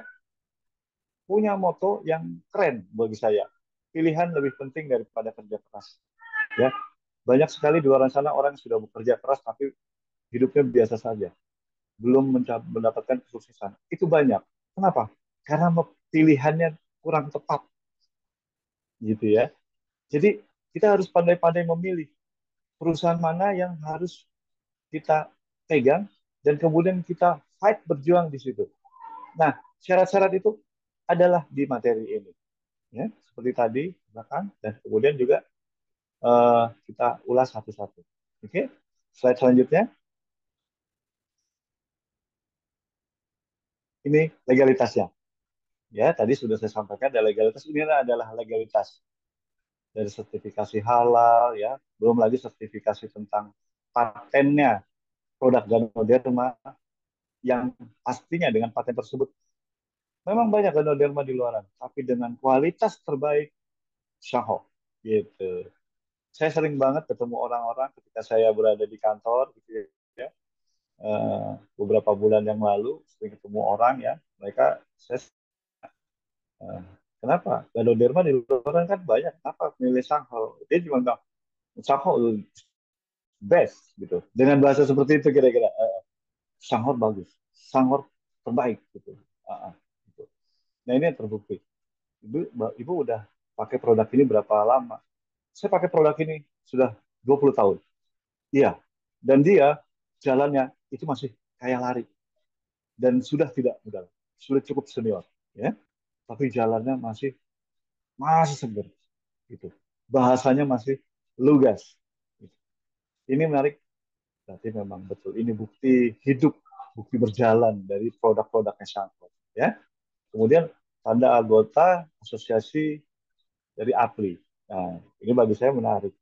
Speaker 2: punya moto yang keren bagi saya. Pilihan lebih penting daripada kerja keras. Ya, banyak sekali di luar sana orang yang sudah bekerja keras tapi hidupnya biasa saja, belum mendapatkan kesuksesan. Itu banyak. Kenapa? Karena pilihannya kurang tepat, gitu ya. Jadi kita harus pandai-pandai memilih perusahaan mana yang harus kita pegang dan kemudian kita fight, berjuang di situ. Nah, syarat-syarat itu adalah di materi ini, ya, seperti tadi bahkan, dan kemudian juga kita ulas satu-satu. Oke, slide selanjutnya. Ini legalitasnya. Ya, tadi sudah saya sampaikan ada legalitas. Ini adalah legalitas dari sertifikasi halal, ya, belum lagi sertifikasi tentang patennya produk Ganoderma, yang pastinya dengan paten tersebut memang banyak Ganoderma di luaran, tapi dengan kualitas terbaik Shanghai gitu. Saya sering banget ketemu orang-orang ketika saya berada di kantor gitu ya. Beberapa bulan yang lalu sering ketemu orang ya, mereka saya eh, kenapa Ganoderma di luaran kan banyak, kenapa milih Shanghai? Dia cuma bilang Shanghai best gitu. Dengan bahasa seperti itu kira-kira. Shanghai bagus, Shanghai terbaik gitu. Uh, gitu. Nah ini yang terbukti. Ibu udah pakai produk ini berapa lama? Saya pakai produk ini sudah 20 tahun. Iya. Dan dia jalannya itu masih kayak lari dan sudah tidak muda, sudah cukup senior, ya. Tapi jalannya masih masih seger gitu. Bahasanya masih lugas. Ini menarik. Berarti memang betul. Ini bukti hidup, bukti berjalan dari produk-produknya Sangkot. Ya. Kemudian tanda anggota asosiasi dari APLI. Nah, ini bagi saya menarik.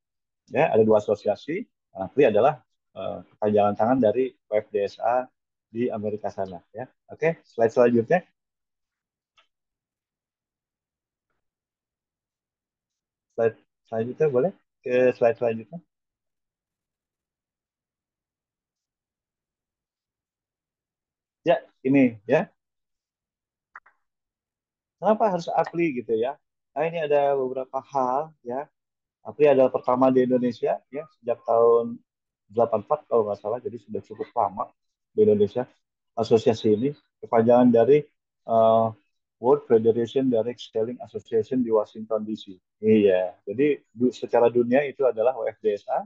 Speaker 2: Ya, ada dua asosiasi. APLI adalah kepanjangan tangan dari WFDSA di Amerika sana. Ya, oke. Slide selanjutnya. Slide selanjutnya boleh ke slide selanjutnya. Ya, ini ya. Kenapa harus APLI gitu ya? Nah, ini ada beberapa hal ya. APLI adalah pertama di Indonesia ya sejak tahun 84 kalau nggak salah, jadi sudah cukup lama di Indonesia. Asosiasi ini kepanjangan dari uh, World Federation Direct Selling Association di Washington DC. Iya, jadi secara dunia itu adalah WFDSA.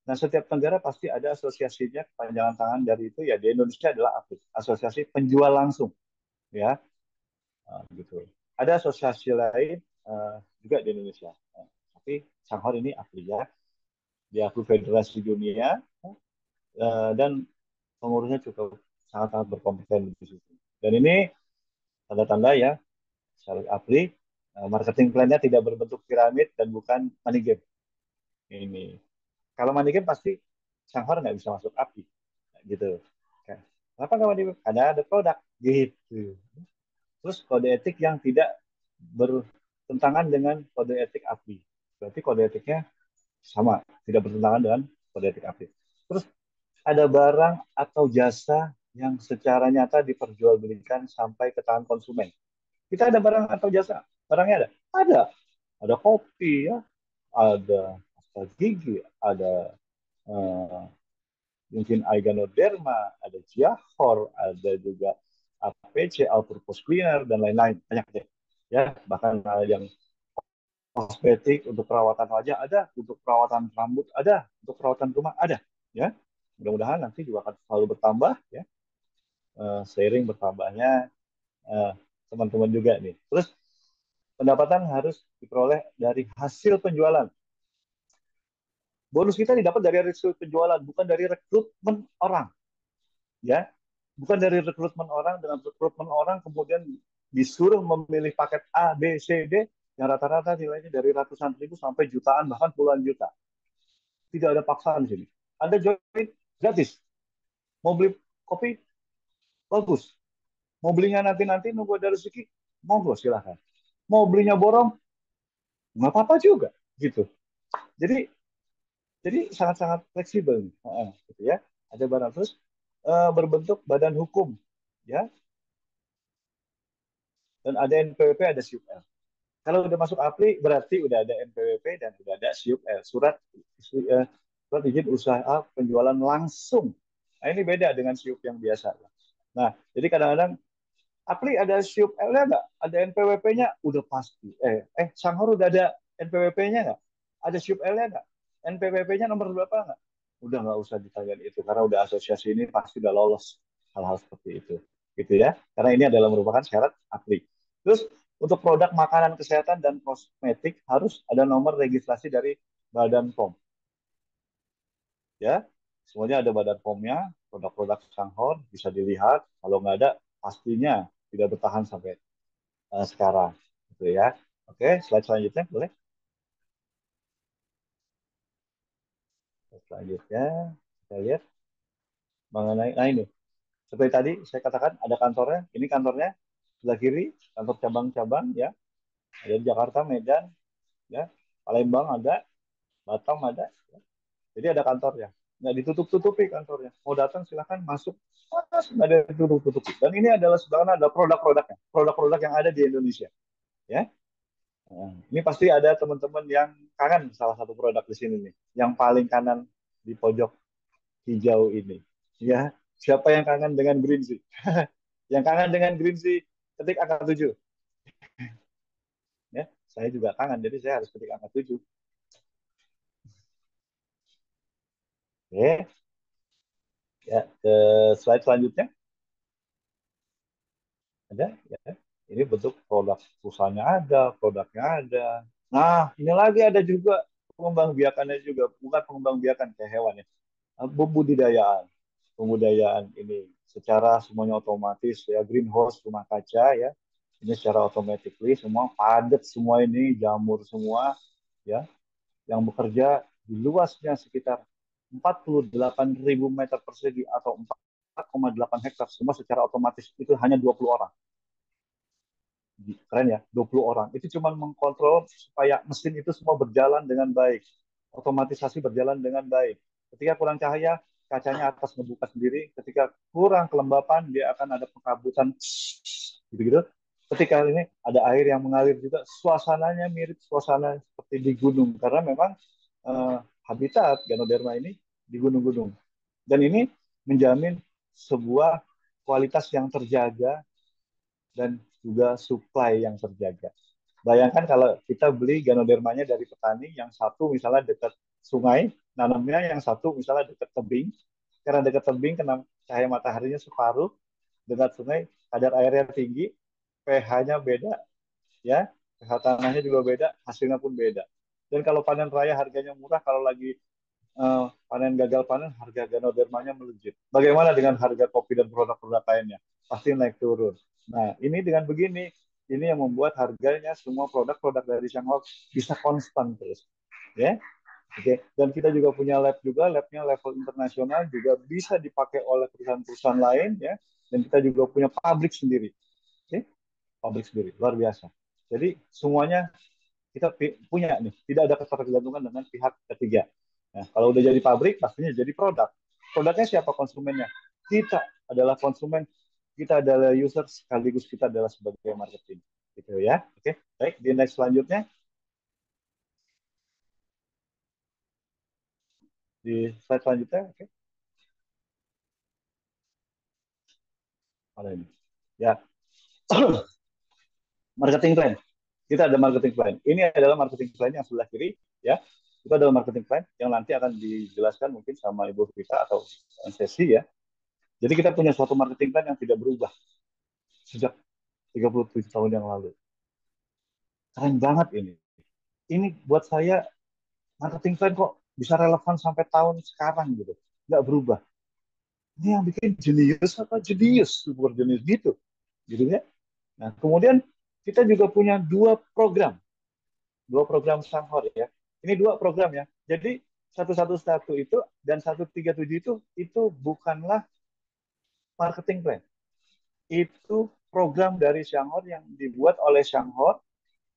Speaker 2: Nah, setiap negara pasti ada asosiasinya, kepanjangan tangan dari itu ya, di Indonesia adalah APLI, Asosiasi Penjual Langsung ya. Gitu. Ada asosiasi lain juga di Indonesia. Tapi Shanghai ini APLI ya, diakui Federasi Dunia dan pengurusnya cukup sangat-sangat berkompeten di situ. Dan ini tanda-tanda ya, syarat APLI, marketing plan-nya tidak berbentuk piramid dan bukan money game. Ini. Kalau money game pasti Shanghai nggak bisa masuk APLI. Gitu. Kenapa nggak money game? Karena ada produk. Gitu. Terus kode etik yang tidak bertentangan dengan kode etik API. Berarti kode etiknya sama, tidak bertentangan dengan kode etik API. Terus ada barang atau jasa yang secara nyata diperjualbelikan sampai ke tangan konsumen. Kita ada barang atau jasa, barangnya ada? Ada. Ada kopi ya, ada pasta gigi, ada uh, mungkin Ayanoderma, ada Jiahor, ada juga APC, All Purpose Cleaner, dan lain-lain. Banyak deh. Ya, bahkan yang kosmetik untuk perawatan wajah ada, untuk perawatan rambut ada, untuk perawatan rumah ada. Ya, mudah-mudahan nanti juga akan selalu bertambah. Ya, seiring bertambahnya teman-teman juga nih. Terus pendapatan harus diperoleh dari hasil penjualan. Bonus kita didapat dari hasil penjualan, bukan dari rekrutmen orang. Ya, bukan dari rekrutmen orang, dengan rekrutmen orang kemudian disuruh memilih paket A, B, C, D yang rata-rata nilainya dari ratusan ribu sampai jutaan bahkan puluhan juta. Tidak ada paksaan di sini. Anda join gratis. Mau beli kopi bagus. Mau belinya nanti-nanti nunggu ada rezeki, monggo silahkan. Mau belinya borong, nggak apa-apa juga, gitu. Jadi sangat-sangat fleksibel, gitu ya. Ada barang terus berbentuk badan hukum, ya. Dan ada NPWP, ada SIUP-L. Kalau udah masuk APLI berarti udah ada NPWP dan udah ada SIUP-L, surat izin usaha penjualan langsung. Nah, ini beda dengan SIUP yang biasa. Nah, jadi kadang-kadang APLI ada SIUP-L-nya nggak? Ada NPWP-nya? Udah pasti. Shanghai udah ada NPWP-nya nggak? Ada SIUP-L-nya nggak? NPWP-nya nomor berapa nggak? Udah nggak usah ditanyain itu, karena udah asosiasi ini pasti udah lolos hal-hal seperti itu. Gitu ya. Karena ini adalah merupakan syarat APLI. Terus untuk produk makanan kesehatan dan kosmetik harus ada nomor registrasi dari Badan POM. Ya, semuanya ada Badan POM-nya, produk-produk Shanghai bisa dilihat. Kalau nggak ada, pastinya tidak bertahan sampai sekarang. Gitu ya. Oke, slide selanjutnya boleh. Selanjutnya kita lihat mengenai, nah ini seperti tadi saya katakan ada kantornya. Ini kantornya sebelah kiri, kantor cabang-cabang ya. Ada di Jakarta, Medan, ya, Palembang ada, Batam ada. Ya. Jadi ada kantornya. Nggak ditutup-tutupi kantornya. Mau datang silahkan masuk. Mas, nggak ada ditutup-tutupi. Dan ini adalah sebenarnya ada produk-produknya. Produk-produk yang ada di Indonesia. Ya. Nah, ini pasti ada teman-teman yang kangen salah satu produk di sini nih. Yang paling kanan di pojok hijau ini. Ya, siapa yang kangen dengan Green Sea? Yang kangen dengan Green Sea, ketik angka 7. Ya. Saya juga kangen, jadi saya harus ketik angka 7. Oke, ya, ke slide selanjutnya. Ada, ya. Ini bentuk produk perusahaannya ada, produknya ada. Nah, ini lagi ada juga pengembang biakannya juga, bukan pengembang biakan kayak hewan ya. Pembudidayaan. Pembudidayaan ini secara semuanya otomatis ya, greenhouse rumah kaca ya. Ini secara automatically semua padat, semua ini jamur semua ya, yang bekerja di luasnya sekitar 48.000 meter persegi atau 4,8 hektar, semua secara otomatis, itu hanya 20 orang. Keren ya, 20 orang. Itu cuma mengkontrol supaya mesin itu semua berjalan dengan baik. Otomatisasi berjalan dengan baik. Ketika kurang cahaya, kacanya atas ngebuka sendiri. Ketika kurang kelembapan, dia akan ada pengkabutan gitu-gitu. Ketika ini ada air yang mengalir juga, suasananya mirip suasana seperti di gunung. Karena memang habitat Ganoderma ini di gunung-gunung. Dan ini menjamin sebuah kualitas yang terjaga dan juga supply yang terjaga. Bayangkan kalau kita beli Ganodermanya dari petani, yang satu misalnya dekat sungai, nanamnya yang satu misalnya dekat tebing, karena dekat tebing kena cahaya mataharinya separuh, dekat sungai kadar airnya tinggi, pH-nya beda, ya, pH tanahnya juga beda, hasilnya pun beda. Dan kalau panen raya harganya murah, kalau lagi panen gagal panen, harga Ganodermanya melejit. Bagaimana dengan harga kopi dan produk-produk lainnya? Pasti naik turun. Nah, ini dengan begini, ini yang membuat harganya semua produk-produk dari Shanghai bisa konstan terus. Ya, oke. Dan kita juga punya lab juga, labnya level internasional juga bisa dipakai oleh perusahaan-perusahaan lain, ya. Dan kita juga punya pabrik sendiri, oke? Pabrik sendiri, luar biasa. Jadi semuanya kita punya nih, tidak ada ketergantungan dengan pihak ketiga. Nah, kalau udah jadi pabrik, pastinya jadi produk. Produknya siapa konsumennya? Kita adalah konsumen, kita adalah user, sekaligus kita adalah sebagai marketing. Gitu ya. Oke, baik. Di next selanjutnya, di slide selanjutnya, oke. Ada ini. Ya, marketing plan. Kita ada marketing plan. Ini adalah marketing plan yang sebelah kiri, ya. Itu adalah marketing plan yang nanti akan dijelaskan mungkin sama Ibu Vita atau sesi ya. Jadi kita punya suatu marketing plan yang tidak berubah sejak 37 tahun yang lalu. Keren banget ini. Ini buat saya marketing plan kok bisa relevan sampai tahun sekarang gitu. Nggak berubah. Ini yang bikin jenius apa jenius, super jenius gitu. Gitu ya. Nah, kemudian kita juga punya dua program Sanghor ya. Ini dua program ya. Jadi 111 itu dan 137 itu bukanlah marketing plan. Itu program dari Shanghor yang dibuat oleh Shanghor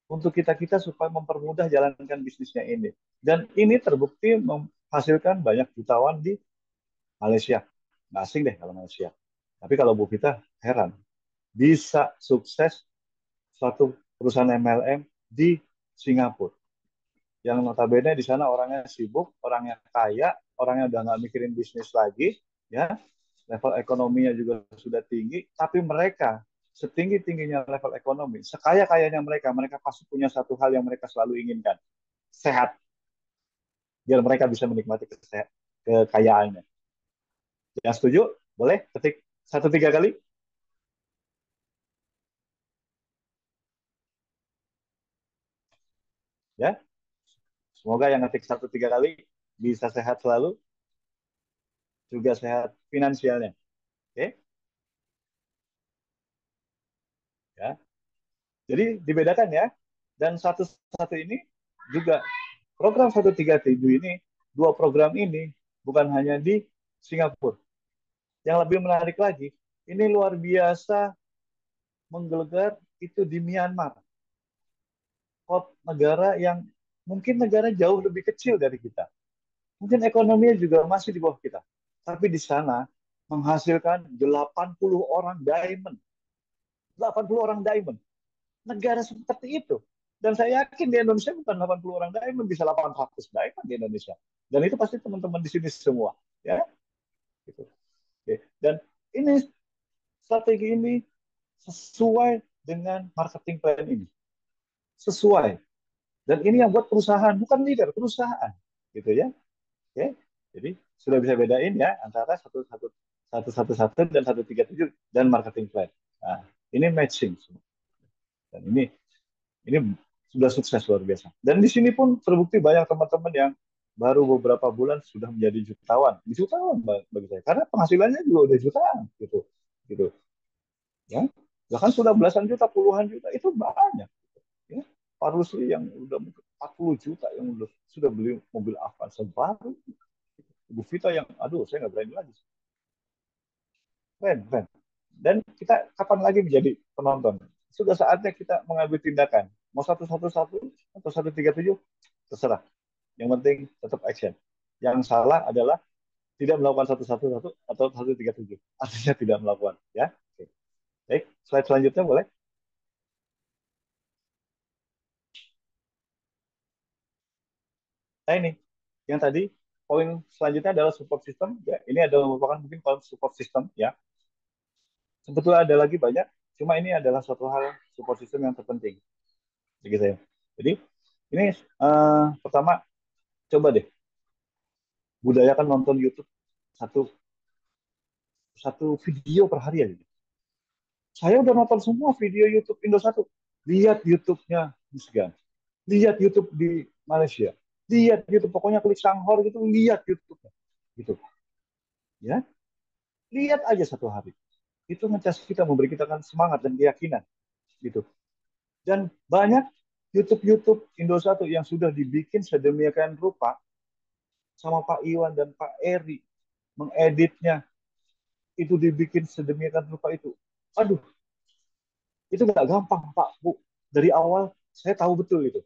Speaker 2: untuk kita-kita supaya mempermudah jalankan bisnisnya ini. Dan ini terbukti menghasilkan banyak jutawan di Malaysia. Nggak asing deh kalau Malaysia. Tapi kalau Bu kita heran, bisa sukses suatu perusahaan MLM di Singapura. Yang notabene di sana orangnya sibuk, orangnya kaya, orangnya udah nggak mikirin bisnis lagi, ya, level ekonominya juga sudah tinggi, tapi mereka setinggi-tingginya level ekonomi, sekaya-kayanya mereka, mereka pasti punya satu hal yang mereka selalu inginkan, sehat, biar mereka bisa menikmati kekayaannya. Yang setuju, boleh ketik 1 3 kali, ya. Semoga yang ngetik 1 3 kali bisa sehat selalu, juga sehat finansialnya. Oke, ya. Jadi dibedakan ya. Dan satu ini juga program 137 ini, dua program ini bukan hanya di Singapura. Yang lebih menarik lagi, ini luar biasa menggelegar itu di Myanmar. Negara yang mungkin negara jauh lebih kecil dari kita. Mungkin ekonominya juga masih di bawah kita. Tapi di sana menghasilkan 80 orang diamond. 80 orang diamond. Negara seperti itu. Dan saya yakin di Indonesia bukan 80 orang diamond, bisa 800 diamond di Indonesia. Dan itu pasti teman-teman di sini semua. Ya, gitu. Oke. Dan ini strategi ini sesuai dengan marketing plan ini. sesuai. Dan ini yang buat perusahaan, bukan leader, perusahaan, gitu ya. Oke, jadi sudah bisa bedain ya antara satu satu satu satu satu dan 137 dan marketing plan. Nah, ini matching semua. Dan ini sudah sukses luar biasa. Dan di sini pun terbukti banyak teman-teman yang baru beberapa bulan sudah menjadi jutawan. Jutawan bagi saya, karena penghasilannya juga udah jutaan, gitu, gitu, ya. Bahkan sudah belasan juta, puluhan juta itu banyak. Ya, Pak Rusli yang udah 40 juta yang sudah beli mobil Avanza baru. Ibu Vita yang, aduh, saya nggak berani lagi. Keren, keren. Dan kita kapan lagi menjadi penonton? Sudah saatnya kita mengambil tindakan. Mau 111 atau 137, terserah. Yang penting tetap action. Yang salah adalah tidak melakukan 111 atau 137. Artinya tidak melakukan. Ya. Oke. Baik, slide selanjutnya boleh? Nah ini, yang tadi poin selanjutnya adalah support system. Ya, ini adalah merupakan mungkin poin support system. Ya, sebetulnya ada lagi banyak. Cuma ini adalah suatu hal support system yang terpenting. Begitu ya. Jadi ini pertama coba deh budayakan nonton YouTube satu satu video per hari aja. Saya udah nonton semua video YouTube Indo 1. Lihat YouTube-nya Michigan. Lihat YouTube di Malaysia. Lihat YouTube, pokoknya klik Sanghor gitu, lihat YouTube-nya. Gitu. Ya, lihat aja satu hari. Itu ngecas kita, memberi kita kan semangat dan keyakinan. Gitu. Dan banyak YouTube-YouTube Indo 1 yang sudah dibikin sedemikian rupa sama Pak Iwan dan Pak Eri, mengeditnya itu dibikin sedemikian rupa itu. Aduh, itu nggak gampang Pak Bu. Dari awal saya tahu betul itu.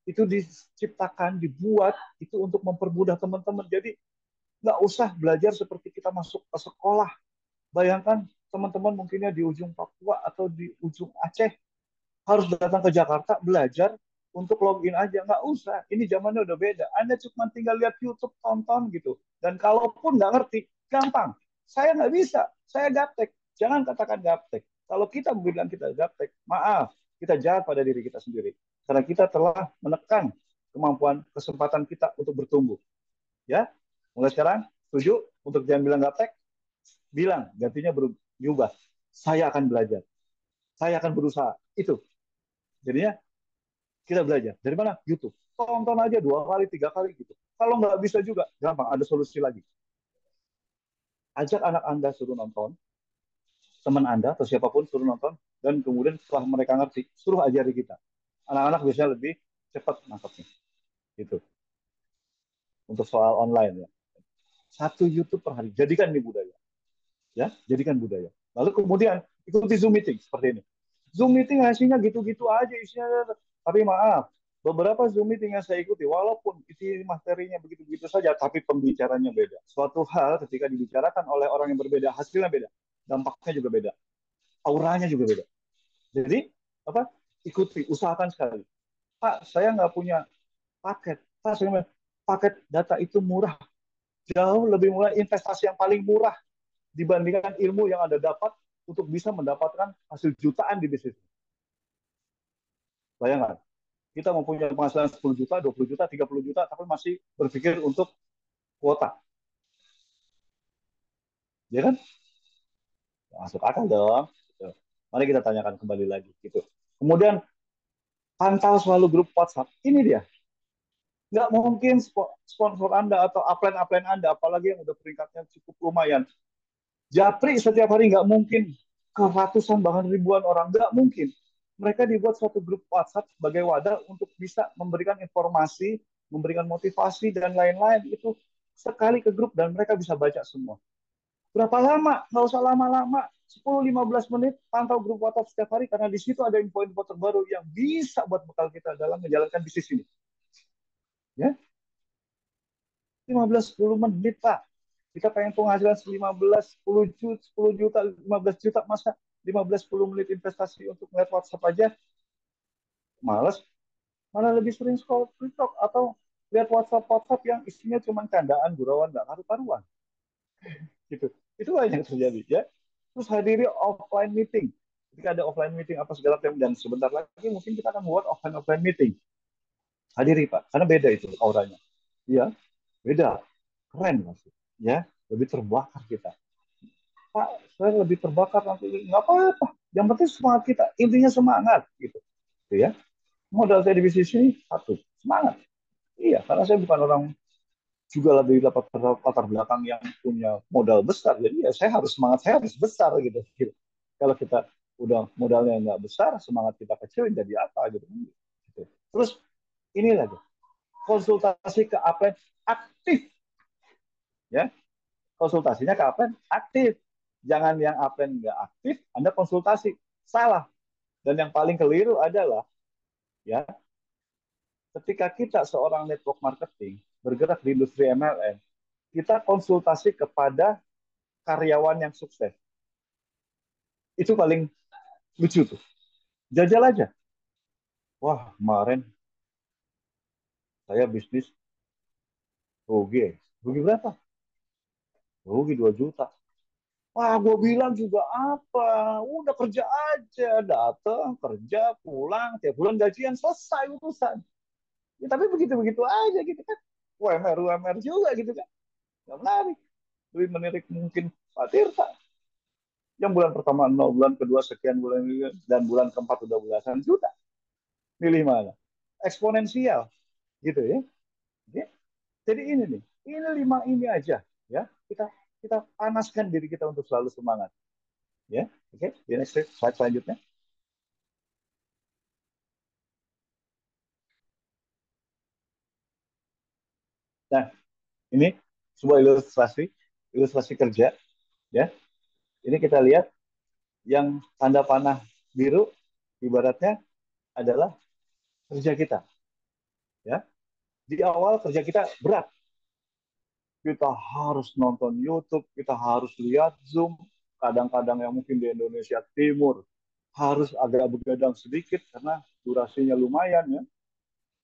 Speaker 2: Itu diciptakan, dibuat itu untuk mempermudah teman-teman. Jadi nggak usah belajar seperti kita masuk ke sekolah. Bayangkan teman-teman mungkinnya di ujung Papua atau di ujung Aceh harus datang ke Jakarta belajar untuk login aja, nggak usah. Ini zamannya udah beda. Anda cuma tinggal lihat YouTube, tonton gitu. Dan kalaupun nggak ngerti, gampang. Saya nggak bisa, saya gaptek. Jangan katakan gaptek. Kalau kita bilang kita gaptek, maaf, kita jahat pada diri kita sendiri. Karena kita telah menekan kemampuan, kesempatan kita untuk bertumbuh. Ya, mulai sekarang, setuju? Untuk jangan bilang gaptek, bilang gantinya berubah. Saya akan belajar. Saya akan berusaha. Itu. Jadinya kita belajar. Dari mana? YouTube. Tonton aja 2 kali, 3 kali gitu. Kalau nggak bisa juga, gampang. Ada solusi lagi. Ajak anak Anda suruh nonton, teman Anda atau siapapun suruh nonton, dan kemudian setelah mereka ngerti, suruh ajari kita. Anak-anak biasanya lebih cepat nangkapnya. Gitu. Untuk soal online ya. Satu YouTube per hari. Jadikan ini budaya. Ya, jadikan budaya. Lalu kemudian ikuti Zoom meeting seperti ini. Zoom meeting hasilnya gitu-gitu aja isinya. Tapi maaf, beberapa Zoom meeting yang saya ikuti, walaupun isi materinya begitu-begitu saja, tapi pembicaranya beda. Suatu hal ketika dibicarakan oleh orang yang berbeda, hasilnya beda, dampaknya juga beda, auranya juga beda. Jadi apa? Ikuti, usahakan sekali. Pak, saya nggak punya paket. Pak, saya paket data itu murah, jauh lebih murah, investasi yang paling murah dibandingkan ilmu yang Anda dapat untuk bisa mendapatkan hasil jutaan di bisnis. Bayangkan, kita mempunyai penghasilan 10 juta, 20 juta, 30 juta, tapi masih berpikir untuk kuota. Ya kan? Masuk akal dong. Gitu. Mari kita tanyakan kembali lagi. Gitu. Kemudian, pantau selalu grup WhatsApp. Ini dia. Nggak mungkin sponsor Anda atau upline-upline Anda, apalagi yang udah peringkatnya cukup lumayan. Japri setiap hari nggak mungkin ke ratusan bahkan ribuan orang. Nggak mungkin. Mereka dibuat suatu grup WhatsApp sebagai wadah untuk bisa memberikan informasi, memberikan motivasi, dan lain-lain. Itu sekali ke grup dan mereka bisa baca semua. Berapa lama? Nggak usah lama-lama. 10-15 menit pantau grup WhatsApp setiap hari karena di situ ada info-info terbaru yang bisa buat bekal kita dalam menjalankan bisnis ini. Ya, 15-10 menit Pak. Kita pengen penghasilan 15, 10 juta, 10 juta, 15 juta, masa 15-10 menit investasi untuk melihat WhatsApp aja males, malah lebih sering scroll TikTok atau lihat WhatsApp WhatsApp yang isinya cuma candaan, gurauan, nggak karu-karuan gitu. Itu yang terjadi ya. Terus hadiri offline meeting. Ketika ada offline meeting apa segala macam dan sebentar lagi mungkin kita akan buat offline meeting. Hadiri Pak, karena beda itu auranya. Iya, beda. Keren Mas. Ya, lebih terbakar kita. Pak, saya lebih terbakar nanti. Nggak apa-apa. Yang penting semangat kita. Intinya semangat gitu. Gitu ya. Modal saya di bisnis ini satu, semangat. Iya, karena saya bukan orang juga lebih dapat latar belakang yang punya modal besar. Jadi ya saya harus semangat saya harus besar gitu. Gitu. Kalau kita udah modalnya nggak besar, semangat kita kecil jadi apa gitu. Gitu. Terus ini lagi konsultasi ke apa aktif ya, konsultasinya ke apa aktif, jangan yang apa nggak aktif Anda konsultasi, salah. Dan yang paling keliru adalah ya, ketika kita seorang network marketing bergerak di industri MLM, kita konsultasi kepada karyawan yang sukses. Itu paling lucu tuh. Jajal aja. Wah, kemarin saya bisnis rugi. Rugi berapa? Rugi 2 juta. Wah, gue bilang juga apa? Udah kerja aja, datang, kerja, pulang, tiap bulan gajian selesai urusan. Ya, tapi begitu-begitu aja gitu kan. UMR juga gitu kan. Gak menarik. Lebih menirik mungkin Pak Tirta. Yang bulan pertama 0, bulan kedua sekian, bulan dan bulan keempat udah belasan juta. Milih mana? Eksponensial gitu ya. Oke. Jadi ini nih, ini 5 ini aja ya. Kita kita panaskan diri kita untuk selalu semangat. Ya, oke. Di next slide selanjutnya. Nah, ini sebuah ilustrasi, ilustrasi kerja, ya. Ini kita lihat yang tanda panah biru, ibaratnya adalah kerja kita, ya. Di awal kerja kita berat, kita harus nonton YouTube, kita harus lihat Zoom, kadang-kadang yang mungkin di Indonesia Timur harus agak begadang sedikit karena durasinya lumayan ya.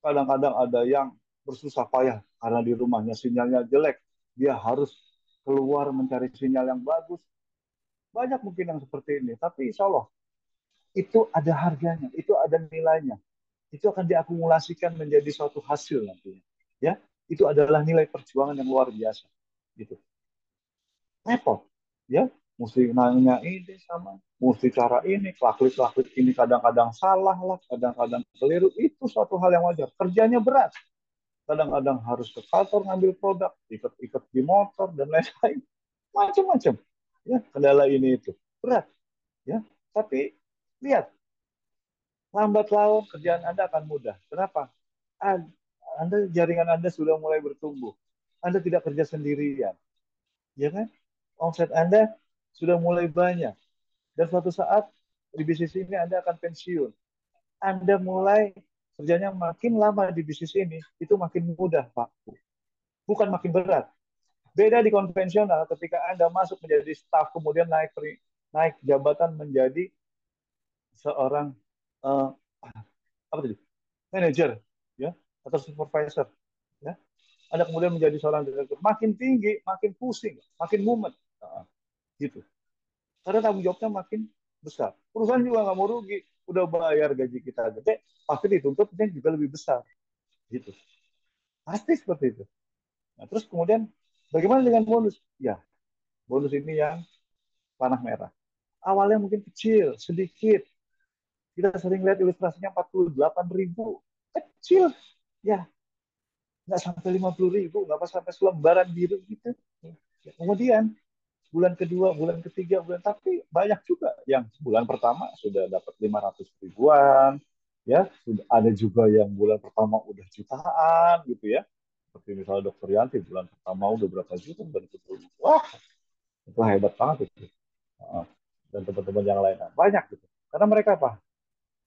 Speaker 2: Kadang-kadang ada yang bersusah payah karena di rumahnya sinyalnya jelek, dia harus keluar mencari sinyal yang bagus. Banyak mungkin yang seperti ini, tapi insya Allah itu ada harganya, itu ada nilainya. Itu akan diakumulasikan menjadi suatu hasil nantinya. Ya, itu adalah nilai perjuangan yang luar biasa. Gitu. Repot, ya. Mesti nanya ini sama, mesti cara ini, klik-klik ini kadang-kadang salah lah, kadang-kadang keliru. Itu suatu hal yang wajar. Kerjanya berat. Kadang-kadang harus ke kantor ngambil produk, ikut-ikut di motor dan lain-lain. Macam-macam. Ya, kendala ini itu. Berat, ya. Tapi lihat, lambat laun kerjaan Anda akan mudah. Kenapa? Anda jaringan Anda sudah mulai bertumbuh. Anda tidak kerja sendirian, ya kan? Omset Anda sudah mulai banyak. Dan suatu saat di bisnis ini Anda akan pensiun. Anda mulai kerjanya makin lama di bisnis ini, itu makin mudah, Pak. Bukan makin berat. Beda di konvensional ketika Anda masuk menjadi staff, kemudian naik jabatan menjadi seorang uh, apa tadi? Manager, ya, atau supervisor, ya. Anda kemudian menjadi seorang direktur, makin tinggi, makin pusing, makin mumet, nah, gitu. Karena tanggung jawabnya makin besar. Perusahaan juga nggak mau rugi, udah bayar gaji kita gede, pasti dituntutnya juga lebih besar, gitu. Pasti seperti itu. Nah, terus kemudian bagaimana dengan bonus? Ya, bonus ini yang panah merah. Awalnya mungkin kecil, sedikit. Kita sering lihat ilustrasinya 48.000. Kecil. Ya, nggak sampai 50.000, nggak sampai selembaran biru gitu. Ya, kemudian bulan kedua, bulan ketiga, bulan tapi banyak juga yang bulan pertama sudah dapat 500 ribuan, ya sudah ada juga yang bulan pertama udah jutaan gitu ya. Seperti misalnya Dokter Yanti bulan pertama udah berapa juta, dan itu wah itu hebat banget itu. Dan teman-teman yang lain banyak gitu. Karena mereka apa?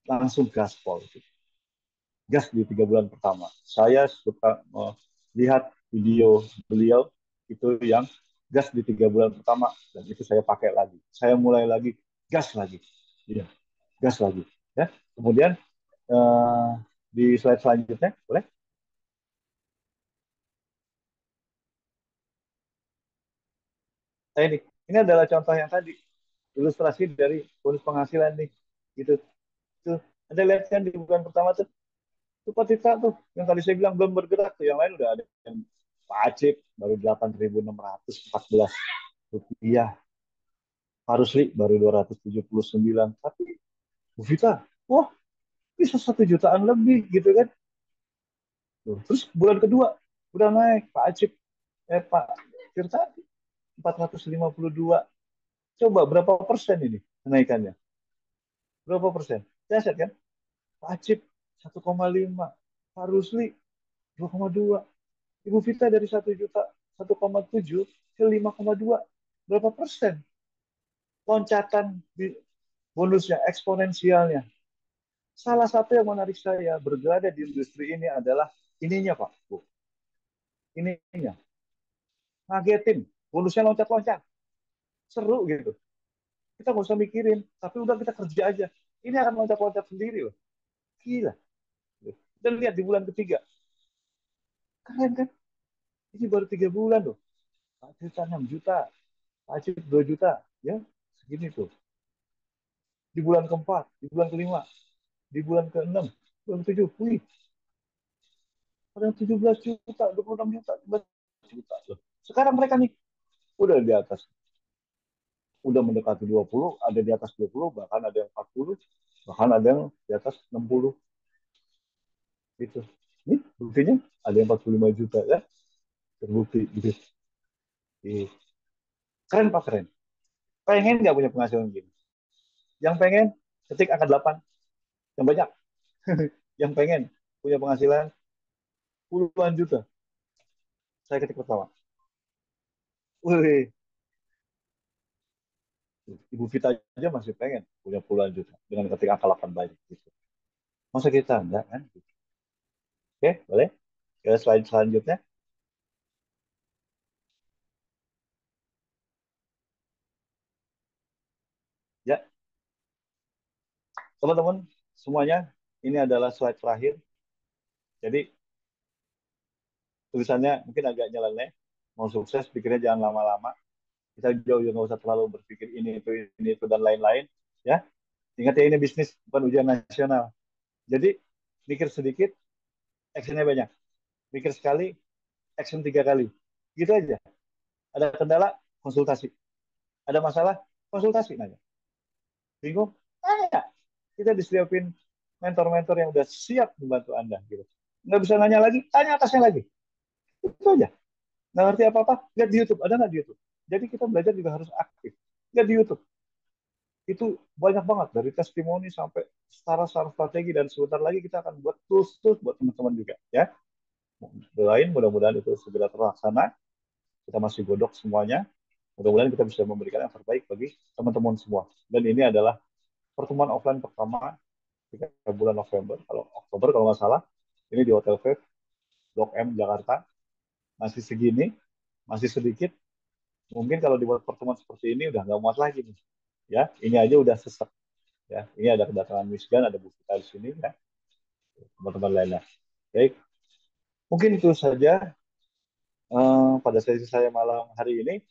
Speaker 2: Langsung gaspol gitu. Gas di 3 bulan pertama. Saya suka melihat video beliau itu yang gas di 3 bulan pertama dan itu saya pakai lagi. Saya mulai lagi gas lagi, ya, gas lagi. Ya, kemudian uh, di slide selanjutnya boleh? Ini adalah contoh yang tadi. ilustrasi dari bonus penghasilan nih. Gitu. Tuh, Anda lihat kan di bulan pertama tuh Pak Tita tuh, yang tadi saya bilang belum bergerak tuh, yang lain udah ada yang Pak Acip baru 8.614 rupiah, Pak Rusli baru 279, tapi Bu Vita, wah bisa 1 jutaan lebih gitu kan. Tuh. Terus bulan kedua udah naik Pak Acip, Pak Tirta 452. Coba berapa persen ini kenaikannya? Berapa persen? Dahsyat kan? Pak Acip 1,5, Pak Rusli 2,2, Ibu Vita dari 1 juta 1,7 ke 5,2. Berapa persen? Loncatan di bonusnya, eksponensialnya. Salah satu yang menarik saya berada di industri ini adalah ininya Pak, Bu. Ininya. Ngagetin. Bonusnya loncat-loncat. Seru gitu. Kita nggak usah mikirin, tapi udah kita kerja aja. Ini akan loncat-loncat sendiri loh. Gila. Dan lihat di bulan ketiga. Keren kan? Ini baru 3 bulan loh. Pak Juta 6 juta. Pak Acip 2 juta. Ya, segini tuh. Di bulan keempat, di bulan kelima, di bulan keenam, bulan ketujuh. Wih, ada yang 17 juta, 26 juta, 17 juta loh. Sekarang mereka nih udah di atas, udah mendekati 20, ada di atas 20, bahkan ada yang 40, bahkan ada yang di atas 60 gitu. Ini buktinya ada yang 45 juta ya, terbukti gitu. Ih, keren Pak, keren. Pengen nggak punya penghasilan gini? Yang pengen ketik angka 8, yang banyak. Yang pengen punya penghasilan puluhan juta, saya ketik pertama. Wih, Ibu Vita aja masih pengen punya puluhan juta dengan ketik angka 8 banyak gitu. Masa kita enggak kan? Oke, boleh? Ya, slide selanjutnya. Ya, teman-teman semuanya, ini adalah slide terakhir. Jadi tulisannya mungkin agak nyeleneh. Mau sukses, pikirnya jangan lama-lama. Kita jauh nggak usah terlalu berpikir ini itu dan lain-lain. Ya, ingat ya ini bisnis bukan ujian nasional. Jadi mikir sedikit, actionnya banyak. Mikir sekali, action 3 kali. Gitu aja. Ada kendala, konsultasi. Ada masalah, konsultasi nanya. Bingung? Tanya. Kita disiapin mentor-mentor yang udah siap membantu Anda. Gitu. Nggak bisa nanya lagi, tanya atasnya lagi. Itu aja. Nggak ngerti apa-apa, lihat di YouTube. Ada nggak di YouTube? Jadi kita belajar juga harus aktif. Lihat di YouTube. Itu banyak banget. Dari testimoni sampai saran-saran strategi. Dan sebentar lagi kita akan buat tools-tools buat teman-teman juga. Ya. Doain mudah-mudahan itu segera terlaksana. Kita masih godok semuanya. Mudah-mudahan kita bisa memberikan yang terbaik bagi teman-teman semua. Dan ini adalah pertemuan offline pertama di bulan November, kalau Oktober kalau nggak salah, ini di Hotel Vape, Blok M, Jakarta. Masih segini, masih sedikit. Mungkin kalau dibuat pertemuan seperti ini udah nggak muat lagi nih. Ya, ini aja udah sesek. Ya, ini ada kedatangan Michigan, ada Bu Vita di sini, ya, teman-teman lainnya. Baik, mungkin itu saja pada sesi saya malam hari ini.